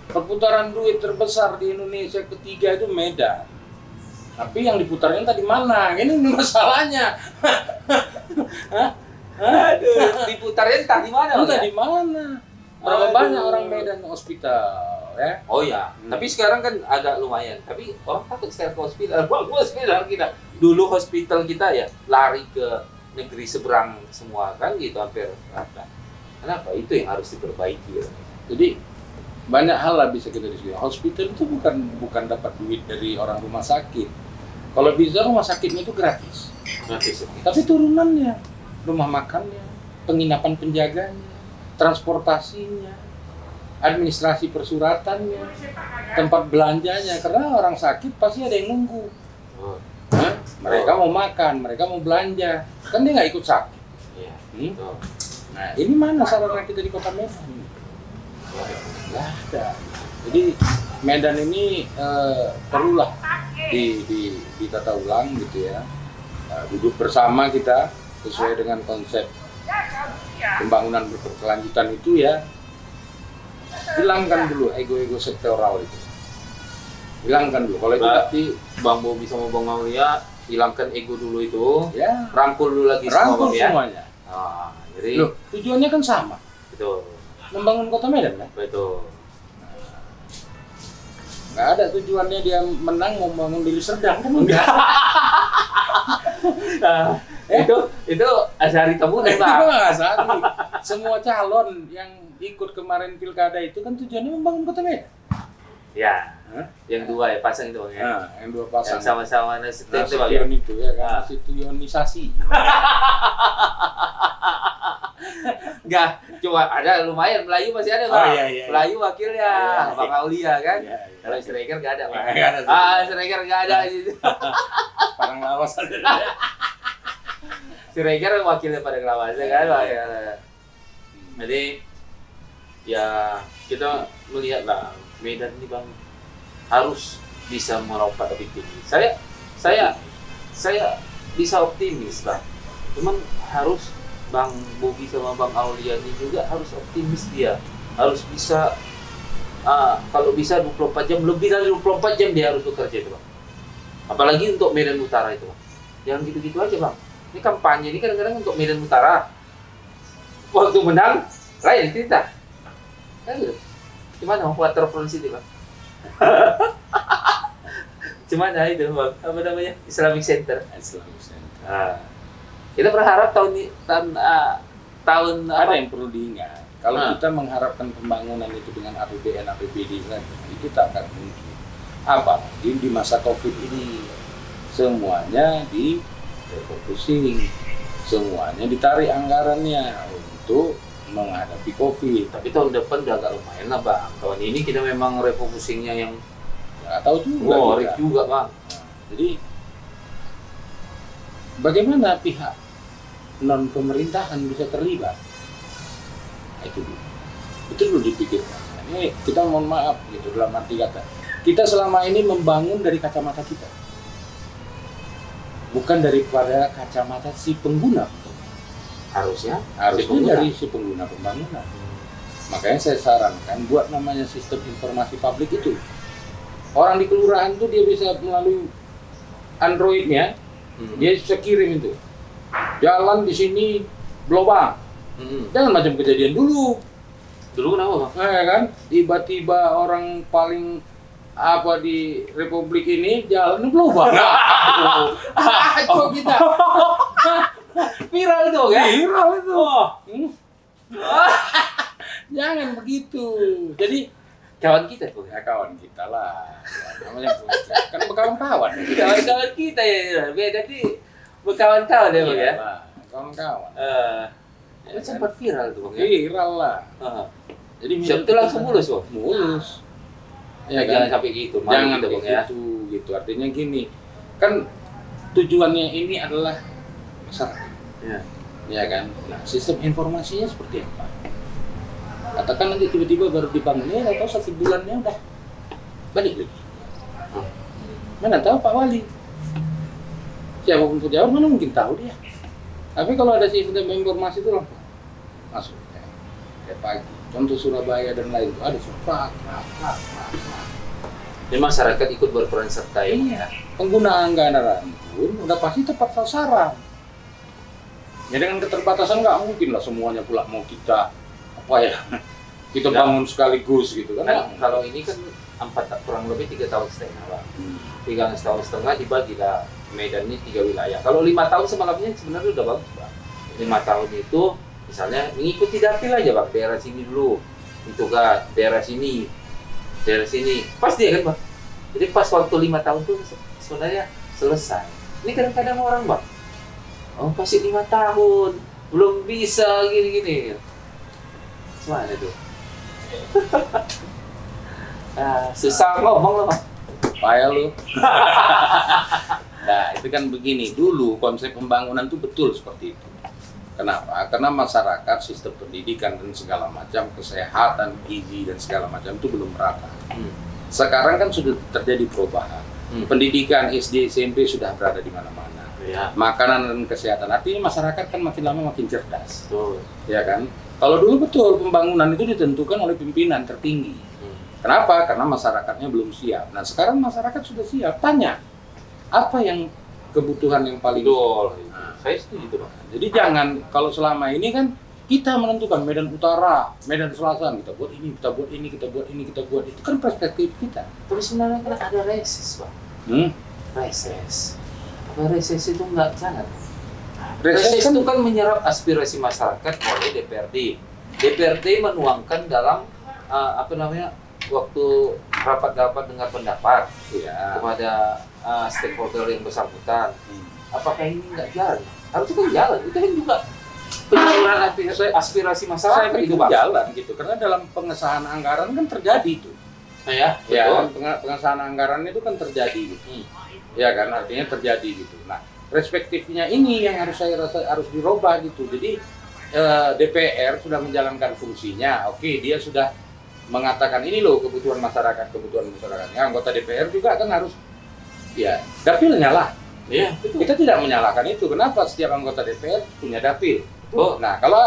Perputaran duit terbesar di Indonesia ketiga itu Medan. Tapi yang diputarnya tadi mana? Ini masalahnya. Aduh, diputarnya entah di mana. Entah ya? di mana. Berapa Aduh. banyak orang Medan hospital, ya? Oh ya, tapi sekarang kan agak lumayan. Tapi orang takut sekarang ke hospital. Hospital kita. Dulu hospital kita ya lari ke negeri seberang semua kan gitu hampir rata. Kenapa? Itu yang harus diperbaiki. Ya. Jadi banyak hal lah bisa kita diskusi. Hospital itu bukan dapat duit dari orang rumah sakit. Kalau bisa rumah sakitnya itu gratis. Gratis. Tapi turunannya, rumah makannya, penginapan penjaganya, transportasinya, administrasi persuratannya, tempat belanjanya. Karena orang sakit pasti ada yang nunggu. Oh. Hah? Mereka mau makan, mereka mau belanja. Kan dia nggak ikut sakit. Iya. Hmm? Nah, ini mana sarana kita di Kota Medan? Nggak ada. Jadi Medan ini perlulah ditata ulang gitu ya. Duduk bersama kita sesuai dengan konsep pembangunan berkelanjutan itu ya. Hilangkan dulu ego-ego sektoral itu. Hilangkan dulu. Kalau itu Berarti Bang Bobi sama Bang Aulia hilangkan ego dulu itu, ya rangkul dulu lagi rangkul semua Bang, ya. semuanya. Ah, jadi Loh, tujuannya kan sama. betul. Membangun Kota Medan kan? Betul. Nggak ada tujuannya dia menang mau membangun Deli Serdang kan enggak. Itu Azhari Tabunan, Itu Bang. nggak asari. Semua calon yang ikut kemarin pilkada itu kan tujuannya membangun Kota Medan. Ya. Hah? Yang dua ya pasang itu Bang ya. Nah, yang dua pasang. Yang sama-sama Nasution itu Bang. ya? Nasution itu ya kan, Ah. Nasutionisasi. Enggak, cuma ada lumayan Melayu masih ada Bang. Oh, iya. Melayu wakilnya Iya. Bang Aulia kan. Iya, iya. Kalau striker enggak ada Bang. Nggak ada. Striker enggak ada gitu. Parang lawas ada. Striker wakilnya pada Lawas kan Bang. Ya. Jadi ya kita melihat lah Medan ini Bang harus bisa melompat lebih tinggi. Saya bisa optimis Bang. Cuman harus Bang Bobi sama Bang Aulia ini juga harus optimis dia. Harus bisa kalau bisa 24 jam, lebih dari 24 jam dia harus bekerja itu Bang. Apalagi untuk Medan Utara itu Bang. Jangan gitu-gitu aja Bang. Ini kampanye ini kadang-kadang untuk Medan Utara. Waktu menang, lain cerita. Kan gitu. Gimana waterfront City Bang? Cuman itu Bang, apa namanya? Islamic Center. Islamic Center. Kita berharap tahun Ada apa? yang perlu diingat. Kalau kita mengharapkan pembangunan itu dengan APBN, APBD saja, itu tak akan mungkin. Apalagi di masa COVID ini, semuanya di-refocusing, semuanya ditarik anggarannya untuk menghadapi COVID. Tapi tahun depan udah agak lumayan lah Bang. Tahun ini kita memang refocusingnya yang Nggak tahu juga. ngorek kita. juga Bang. Jadi bagaimana pihak non pemerintahan bisa terlibat? Nah, itu dulu dipikirkan. Ini kita mohon maaf gitu dalam arti kata. Kita selama ini membangun dari kacamata kita, bukan daripada kacamata si pengguna. Harusnya Dari si pengguna pembangunan. Makanya saya sarankan buat namanya sistem informasi publik itu. Orang di kelurahan tuh dia bisa melalui Androidnya, dia bisa kirim itu. Jalan di sini berlubang. Jangan macam kejadian dulu. Dulu kenapa Bang? Nah, ya kan? Tiba-tiba orang paling apa di Republik ini jalan berlubang. Kok kita Viral itu ya? viral itu. Oh. Jangan begitu. Jadi Kawan kita tuh. ya kawan kita lah. Namanya kan berkawan-kawan. Kawan-kawan kita ya. Beda di berkawan-kawan ya Bang ya. Iyalah, kawan-kawan. Itu sempat viral tuh Bang ya. Viral lah. Jadi Siap itu langsung mulus Bang. mulus. Ya, Ya jangan kan? sampai gitu. Malu Jangan kita Bang ya. gitu. Artinya gini, kan tujuannya ini adalah masyarakat. Ya. Ya kan? Nah, sistem informasinya seperti apa? Katakan nanti tiba-tiba baru dibangun, ya atau 1 bulannya udah balik lagi. Mana tahu Pak Wali? Siapapun pejabat mana mungkin tahu dia. Tapi kalau ada sistem informasi itu langsung masuk kayak pagi. contoh Surabaya dan lain itu ada sempat. Jadi masyarakat ikut berperan serta ya. Iya, penggunaan anggaran pun udah pasti tepat sasaran. Ya dengan keterbatasan nggak mungkin lah semuanya pula mau kita apa ya kita bangun sekaligus gitu kan. Nah, kalau ini kan kurang lebih 3,5 tahun Bang. 3,5 tahun dibagilah Medan ini 3 wilayah. Kalau 5 tahun semalamnya sebenarnya udah bagus Bang. 5 tahun itu misalnya mengikuti dapil aja Bang, daerah sini dulu, itu kan daerah sini, pasti ya kan Bang. Jadi pas waktu 5 tahun tuh sebenarnya selesai. Ini kadang-kadang orang Bang, oh pasti 5 tahun, belum bisa gini-gini. Gimana tuh? Susah ngomong loh Bang. Payah lu. Nah itu kan begini, dulu konsep pembangunan itu betul seperti itu. Kenapa? Karena masyarakat, sistem pendidikan dan segala macam, kesehatan, gizi dan segala macam itu belum merata. Sekarang kan sudah terjadi perubahan. Pendidikan SD, SMP sudah berada di mana-mana. Ya. Makanan dan kesehatan. Artinya masyarakat kan makin lama makin cerdas. Betul. Ya kan? Kalau dulu betul pembangunan itu ditentukan oleh pimpinan tertinggi. Kenapa? Karena masyarakatnya belum siap. Nah sekarang masyarakat sudah siap. Tanya, apa yang kebutuhan yang paling Betul. Saya setuju itu Bang. Jadi jangan, kalau selama ini kan kita menentukan Medan Utara, Medan Selatan, kita buat ini, kita buat ini, kita buat ini, kita buat itu, kan perspektif kita. Tapi sebenarnya kan ada reses Bang. Reses. Apa reses itu nggak jangan. Reses itu kan menyerap aspirasi masyarakat oleh DPRD. DPRD menuangkan dalam waktu rapat-rapat dengar pendapat kepada stakeholder yang bersangkutan. Apakah ini nggak jalan? Harusnya kan jalan. Itu kan juga penyaluran aspirasi masyarakat itu Bang. Jalan gitu, karena dalam pengesahan anggaran kan terjadi itu. Ya, Pengesahan anggaran itu kan terjadi gitu. Ya kan, artinya terjadi gitu. Nah, perspektifnya ini yang saya rasa harus dirubah gitu. Jadi DPR sudah menjalankan fungsinya. Oke, dia sudah mengatakan ini loh kebutuhan masyarakat. Ya, anggota DPR juga kan harus ya dapilnya lah. Iya, betul. Kita tidak menyalahkan itu. Kenapa setiap anggota DPR punya dapil? Oh, nah, kalau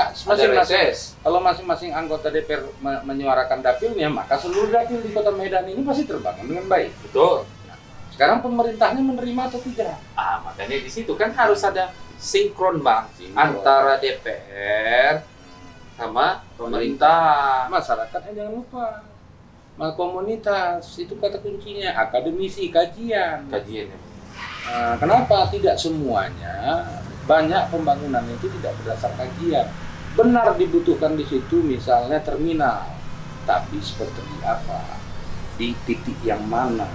masing-masing anggota DPR menyuarakan dapilnya, maka seluruh dapil di Kota Medan ini pasti terbangun dengan baik. Betul. Nah, sekarang pemerintahnya menerima atau tidak? Makanya di situ kan harus ada sinkron Bang, antara DPR sama pemerintah. Masyarakatnya jangan lupa. Komunitas itu kata kuncinya, akademisi, kajian. Kenapa tidak semuanya banyak pembangunan itu tidak berdasar kajian? Benar dibutuhkan di situ misalnya terminal, tapi seperti apa, di titik yang mana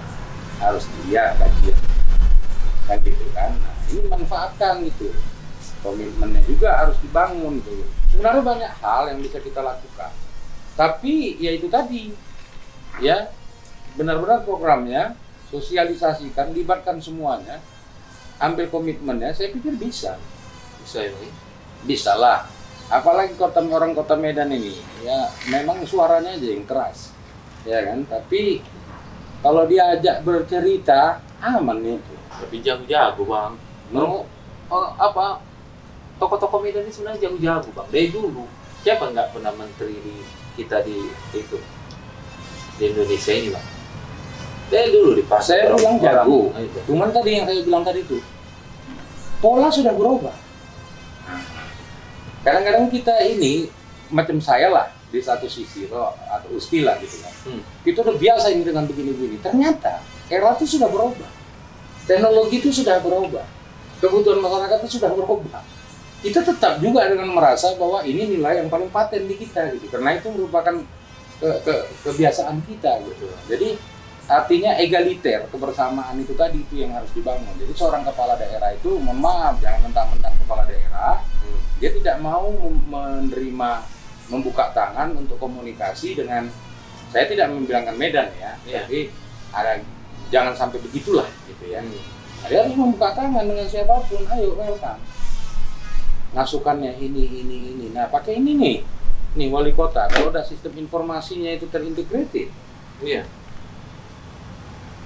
harus dilihat kajian, kan gitu kan? Nah, ini manfaatkan gitu, komitmennya juga harus dibangun gitu. Sebenarnya banyak hal yang bisa kita lakukan, tapi ya itu tadi, ya benar-benar programnya sosialisasikan, libatkan semuanya, ambil komitmennya, saya pikir bisa ya, bisa lah. Apalagi orang kota Medan ini, ya memang suaranya aja yang keras, ya kan. Tapi kalau diajak bercerita, aman itu. Tapi jago-jago Bang. Tokoh-tokoh Medan ini sebenarnya jago-jago Bang. Dari dulu, siapa nggak pernah menteri kita di Indonesia ini Bang? Dari dulu di pasar. Saya bilang jago. Cuman tadi yang saya bilang tadi itu, pola sudah berubah. Kadang-kadang kita ini macam saya lah di satu sisi atau istilah gitu kan. Kita udah biasa ini dengan begini-begini. Ternyata era itu sudah berubah. Teknologi itu sudah berubah. Kebutuhan masyarakat itu sudah berubah. Kita tetap juga dengan merasa bahwa ini nilai yang paling paten di kita gitu. Karena itu merupakan kebiasaan kita gitu. Jadi artinya egaliter, kebersamaan itu tadi itu yang harus dibangun. Jadi seorang kepala daerah itu, mohon maaf, jangan mentang-mentang kepala daerah, dia tidak mau membuka tangan untuk komunikasi dengan, saya tidak membilangkan Medan ya, tapi jangan sampai begitulah gitu ya. Nah, dia harus membuka tangan dengan siapapun, ayo welcome. Ngasukannya ini. Nah pakai ini nih wali kota, kalau udah sistem informasinya itu terintegrated. Iya.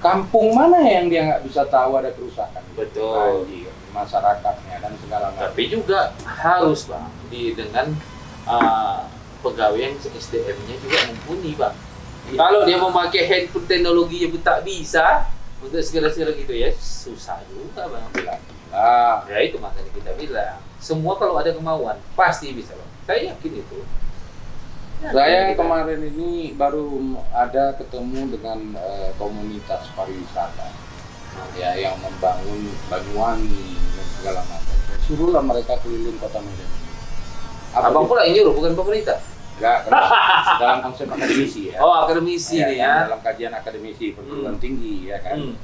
Kampung mana yang dia nggak bisa tahu ada kerusakan? Betul. Banjir, masyarakatnya dan segala macam. Tapi juga harus Bang dengan pegawai yang SDM-nya juga mumpuni, Bang. Kalau dia memakai handphone teknologi yang tak bisa untuk segala-segala gitu ya, susah juga, Bang. Ya itu makanya kita bilang, semua kalau ada kemauan pasti bisa, Bang. Saya yakin itu. Saya kemarin ini baru ada ketemu dengan komunitas pariwisata ya yang membangun Banyuwangi dan segala macam. Suruhlah mereka keliling kota Medan. Abang pula yang nyuruh, bukan pemerintah? Enggak, dalam konsep akademisi ya. Oh, akademisi nih ya. Dalam kajian akademisi perguruan tinggi ya kan.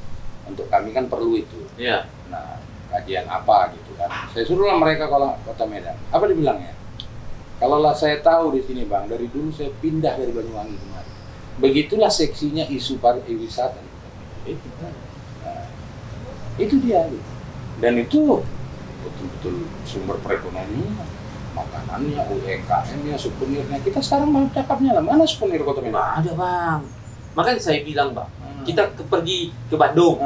Untuk kami kan perlu itu. Iya. Nah, kajian apa gitu kan. Saya suruhlah mereka ke kota Medan. Apa dibilangnya? Kalaulah saya tahu di sini, Bang, dari dulu saya pindah dari Banyuwangi kemarin. Begitulah seksinya isu pariwisata. Nah, itu dia. Gitu. Dan itu betul-betul sumber perekonomian, makanannya, UMKM-nya, souvenirnya. Kita sekarang mau cakapnya lah, mana souvenir kota Medan? Ada, Bang. Makanya saya bilang, Bang, kita pergi ke Bandung.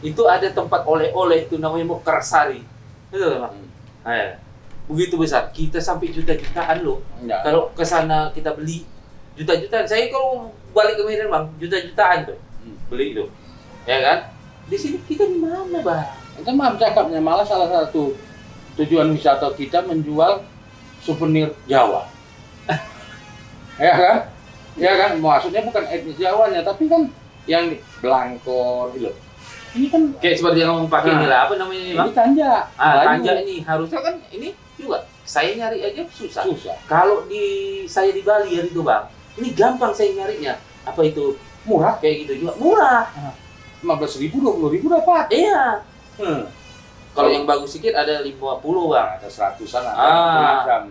Itu ada tempat oleh-oleh itu namanya Mekarsari. Betul, Bang? Begitu besar, kita sampai juta-jutaan loh. Kalau ke sana kita beli juta-jutaan. Saya kalau balik ke Medan, Bang, juta-jutaan tuh beli itu. Ya kan? Di sini kita di mana, Bang? Itu mah cakapnya malah salah satu tujuan wisata kita menjual souvenir Jawa. Ya kan? Ya kan? Maksudnya bukan etnis Jawanya, tapi kan yang belangkon gitu. Ini kan kayak seperti yang ngomong pakai ini lah, apa namanya ini, Bang? Ini tanja. Tanja ini harusnya kan ini juga saya nyari aja susah. Kalau saya di Bali ya itu, Bang, ini gampang saya nyarinya. Apa itu murah? Kayak gitu juga murah. 15.000, 20.000 dapat. Iya. Kalau yang bagus sedikit ada 50, Bang. Ada 100-an macam.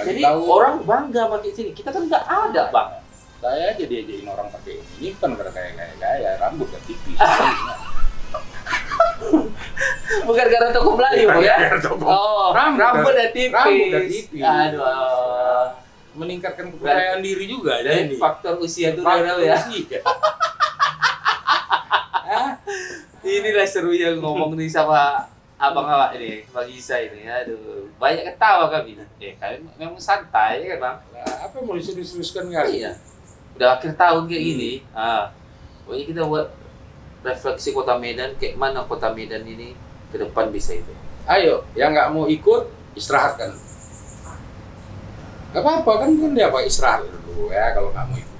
Jadi orang bangga pakai sini. Kita kan nggak ada, Bang. Saya aja diajakin orang pakai ini kan karena kayak rambut dan tipis. Bukan karena toko Melayu, ya? Oh, rambut dan tipis. Aduh. Meningkatkan kepercayaan diri juga ada ini. Faktor usia itu ya. Inilah serunya ngomong nih sama abang awak ini, Bang Isa ini. Aduh, banyak ketawa kami. Kalian memang santai ya kan, Bang? Apa yang mau diserius-seriuskan kali? Iya. Udah akhir tahun kayak gini. Pokoknya kita buat refleksi kota Medan, kayak mana kota Medan ini ke depan bisa itu. Ayo, yang nggak mau ikut istirahatkan. Gak apa-apa kan dia apa istirahat dulu ya kalau nggak mau ikut.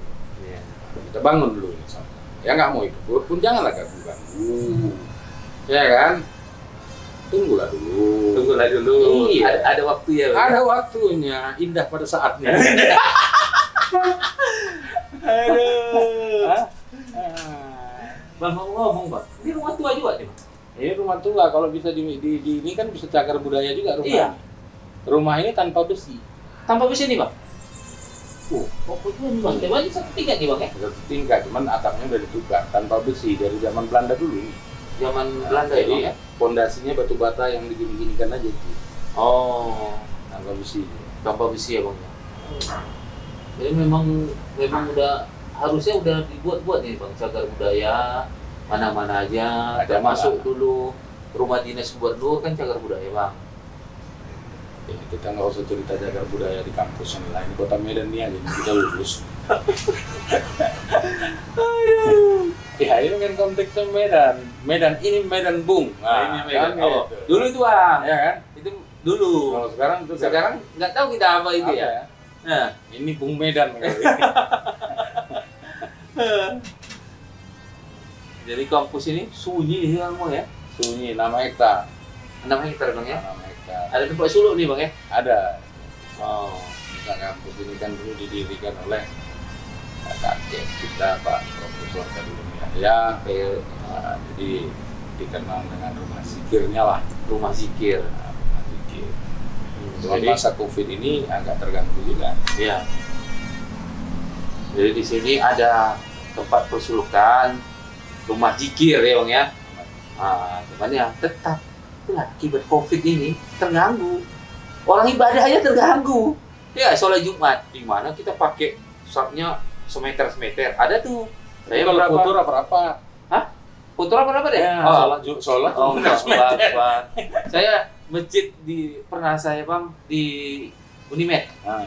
Kita bangun dulu ini sama. Ya nggak mau ikut pun janganlah ganggu. Ya kan? Tunggulah dulu. Iya. Ada waktunya. Ada waktunya. Indah pada saatnya. Aduh. Bang ngomong, Bang. Ini rumah tua juga nih, Bang. Ini rumah tua. Kalau bisa di ini kan bisa cagar budaya juga rumah. Iya. Rumah ini tanpa besi. Tanpa besi nih, Bang. Pokoknya nih, Bang. Coba satu tingkat nih, Bang ya. Satu tingkat, cuman atapnya udah ditukar tanpa besi dari zaman Belanda dulu ini. Zaman Belanda jadi, ya. Pondasinya batu bata yang digini-ginikan aja itu. Oh, tanpa besi. Tanpa besi ya, Bang. Jadi memang udah harusnya udah dibuat nih, Bang, cagar budaya mana-mana aja. Ada masuk dulu rumah dinas buat dulu kan cagar budaya, Bang. Ya, kita nggak usah cerita cagar budaya di kampus yang lain, kota Medan ini aja kita lulus. Ya ini kan konteksnya Medan ini Medan Bung. Nah, ini Medan. Kan, oh. Dulu itu, Bang. Ya kan? Itu dulu. Kalau sekarang nggak tahu kita apa itu apa ya. Nah, ini Bung Medan kali. Jadi kampus ini sunyi ya, Bang ya. Sunyi, 6 hektar. 6 hektar, Bang ya. 6 hektar. Ada tempat suluk nih, Bang ya. Ada. Oh. Nah, kampus ini kan dulu didirikan oleh kakek kita Pak Profesor Kadulum Yahya. Jadi dikenal dengan rumah zikirnya lah. Rumah zikir. Rumah zikir. Cuma Jadi masa Covid ini agak terganggu juga. Iya. Jadi di sini ada tempat persulukan, rumah zikir ya, Bang ya. Cuman ya tetap itulah akibat Covid ini terganggu. Orang ibadah aja terganggu. Ya, sholat Jumat di mana kita pakai sapnya semeter. Ada tuh. Saya kalau berapa? foto apa? Hah? Foto apa deh? Ya, sholat. Oh, enggak, Saya masjid pernah saya, Bang, di Unimed. Nah,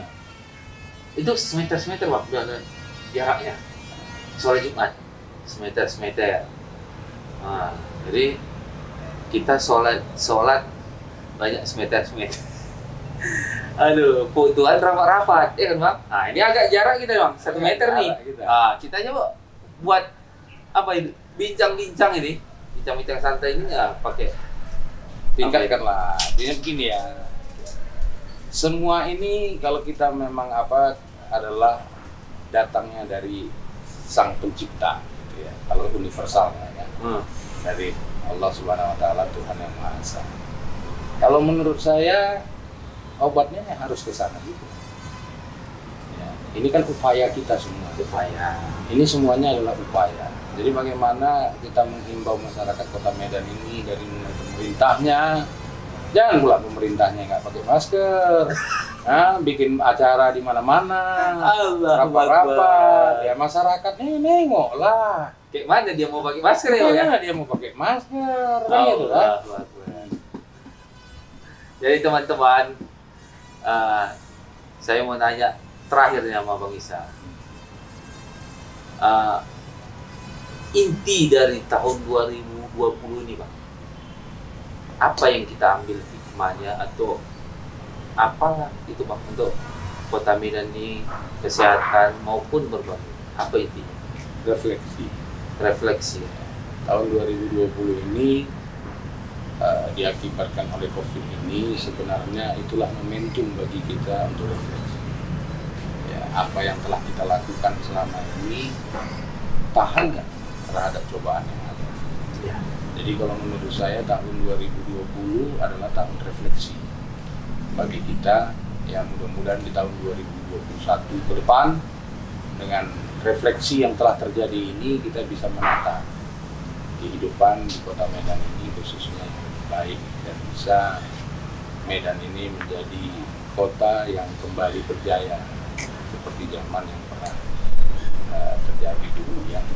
Itu semeter Bang, udah ada jaraknya. Sholat Jumat semeter. Nah, jadi kita sholat banyak semeter. Aduh, Tuhan rapat-rapat, ya kan Bang? Nah, ini agak jarak kita Bang, 1 meter nih. Nah, kita coba buat apa ini? Bincang-bincang ini, bincang-bincang santai ini ya pakai tingkatkan lah. Ini begini ya. Semua ini kalau kita memang adalah datangnya dari Sang Pencipta, gitu ya. Kalau universalnya ya. Dari Allah Subhanahu Wa Taala, Tuhan yang Maha Esa. Kalau menurut saya obatnya harus ke sana gitu. Ya, ini kan upaya kita semua. upaya. Ini semuanya adalah upaya. Jadi bagaimana kita menghimbau masyarakat Kota Medan ini dari mulai pemerintahnya, jangan pula pemerintahnya nggak pakai masker, bikin acara di mana-mana, rapat-rapat, ya masyarakatnya nengok lah. Kayak mana dia mau pakai masker ya? Bagaimana dia mau pakai masker, kan gitu lah. Jadi teman-teman, saya mau nanya terakhirnya sama Bang Isa. Inti dari tahun 2020 ini Bang, apa yang kita ambil hikmahnya atau apa itu Bang untuk Kota Medan ini, kesehatan maupun berbagai, apa intinya? Refleksi. Tahun 2020 ini diakibatkan oleh COVID ini, sebenarnya itulah momentum bagi kita untuk refleksi. Ya, apa yang telah kita lakukan selama ini tahan nggak terhadap cobaan yang ada? Ya. Jadi kalau menurut saya tahun 2020 adalah tahun refleksi bagi kita, yang mudah-mudahan di tahun 2021 ke depan dengan refleksi yang telah terjadi ini kita bisa menata kehidupan di Kota Medan ini khususnya yang baik, dan bisa Medan ini menjadi kota yang kembali berjaya seperti zaman yang pernah terjadi dulu yang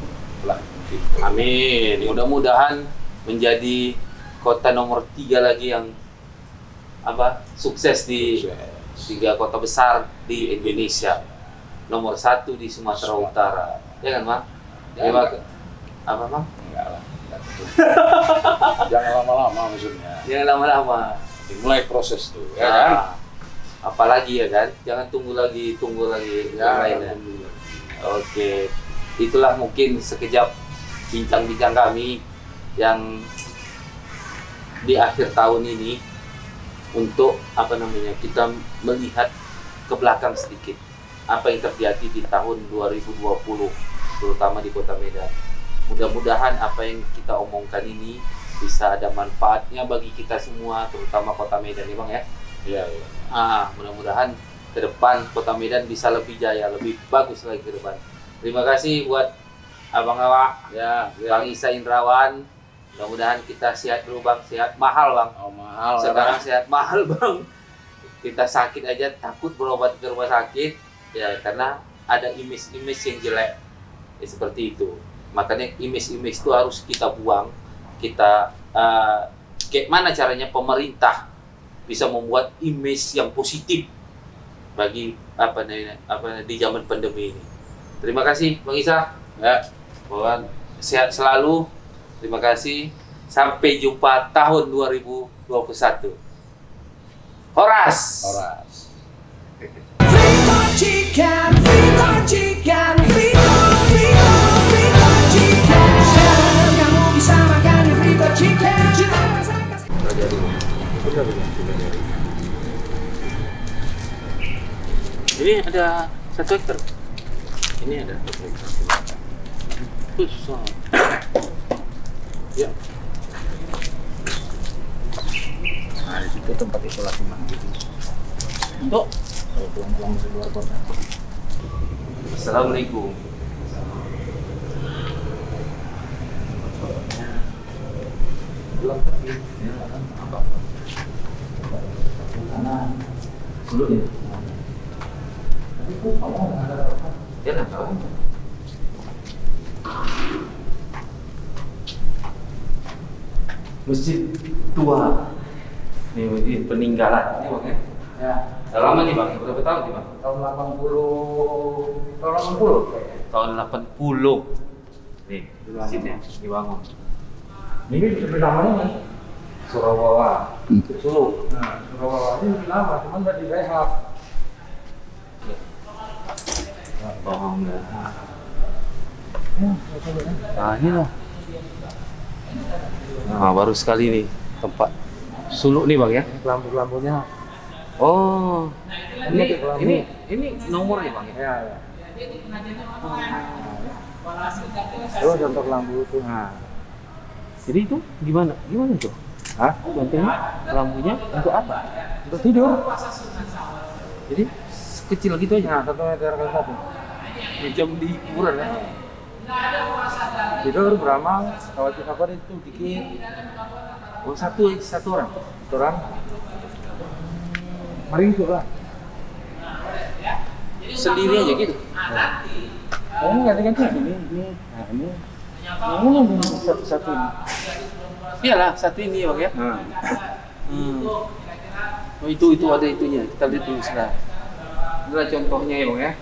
telah mungkin. Amin. Mudah-mudahan menjadi kota nomor 3 lagi yang sukses di 3 kota besar di Indonesia. Nomor 1 di Sumatera Utara. Ya kan, Bang? Apa, Bang? Enggak lah. Jangan lama-lama maksudnya. Jangan lama-lama. Dimulai proses tuh, ya kan? Apalagi ya kan? Jangan tunggu lagi yang lainnya. Oke. Itulah mungkin sekejap bincang-bincang kami yang di akhir tahun ini untuk kita melihat ke belakang sedikit apa yang terjadi di tahun 2020 terutama di Kota Medan. Mudah-mudahan apa yang kita omongkan ini bisa ada manfaatnya bagi kita semua, terutama Kota Medan ya Bang ya. Iya. Mudah-mudahan ke depan Kota Medan bisa lebih jaya, lebih bagus lagi ke depan. Terima kasih buat Abang Awak, Bang Isa Indrawan. Mudah-mudahan kita sehat dulu Bang, sehat mahal Bang. Oh, mahal. Sekarang sehat mahal Bang. Kita sakit aja takut berobat ke rumah sakit ya karena ada image-image yang jelek. Ya, seperti itu. Makanya image-image itu harus kita buang. Kita kayak mana caranya pemerintah bisa membuat image yang positif bagi di zaman pandemi ini. Terima kasih Bang Isa. Ya, mohon sehat selalu. Terima kasih. Sampai jumpa tahun 2021. Horas. Frito chicken, chicken, frito chicken. Sekarang kamu bisa makan frito chicken. Ini ada 1 hektar. Ini ada 1 hektar. Susah. Ya. Nah, di situ tempat isolasi mandiri. Untuk Kalau pulang-pulang dari luar kota. Assalamualaikum. Dulu ya. Ya nggak tahu. Masjid tua. Ini peninggalan. Ini makanya Ya. Udah lama nih bang, berapa tahun nih bang? Tahun 80. Tahun 80. Tahun 80. Nih, sini dibangun. Ini lebih namanya kan? Surawawa. Solo. Nah, Surawawa ini lebih lama, cuman udah direhab. Bohong dah. Nah ini loh. Nah baru sekali nih tempat suluk nih bang ya. Lampu-lampunya. Oh, ini nomor nih bang ya. Ya, ya. Terus untuk lampu itu. Nah, jadi itu gimana? Gimana tuh? Hah? Contohnya lampunya untuk apa? Untuk tidur. Jadi kecil gitu aja. Nah, 1 meter kali 1. Macam di kuburan ya. Tidur beramal, khawatir kabar itu dikit. Oh satu orang. Orang meringkuk lah. Sendiri aja gitu. Oh, ini ganti-ganti ini. Nah, ini satu-satu ini. Iyalah satu ini bang ya. Nah. Oh itu ada itunya. Kita lihat dulu sekarang. Inilah contohnya ya bang ya.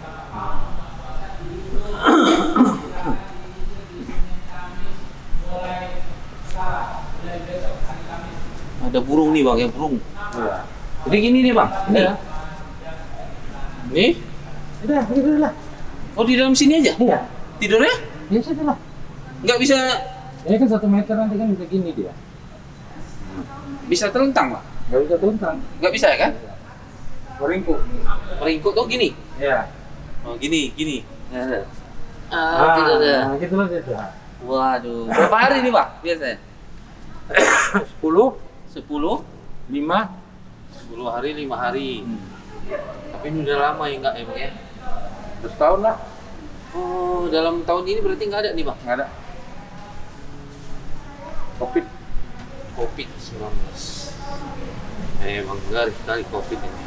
Ada burung nih bang ya, burung. Iya. Jadi gini nih bang. Ini. Iya. Nih. Udah, tidur lah. Oh di dalam sini aja? Iya. Tidurnya? Ya sudah lah. Nggak bisa Ini kan 1 meter nanti kan begini dia. telentang bang? Nggak bisa tuntang. Nggak bisa ya kan? Meringkuk. Meringkuk tuh gini. Iya. Oh gini. Nah, Nah, gitu lah dia. Waduh. Berapa hari nih bang biasanya? 10, 10? 5. 10 hari, 5 hari. Tapi ini udah lama ya nggak ya bang ya? Setahun lah. Oh dalam tahun ini berarti nggak ada nih bang? Nggak ada. Covid-19. Emang ngeri sekali Covid ini.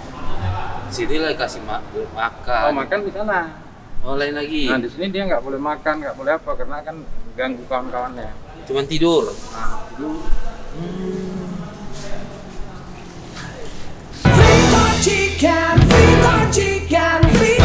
Sini lah kasih makan. Oh, makan di sana. Oh lain lagi. Nah, di sini dia nggak boleh makan, nggak boleh apa karena kan ganggu kawan-kawannya. Cuman tidur. Nah, tidur. Free chicken, free chicken, free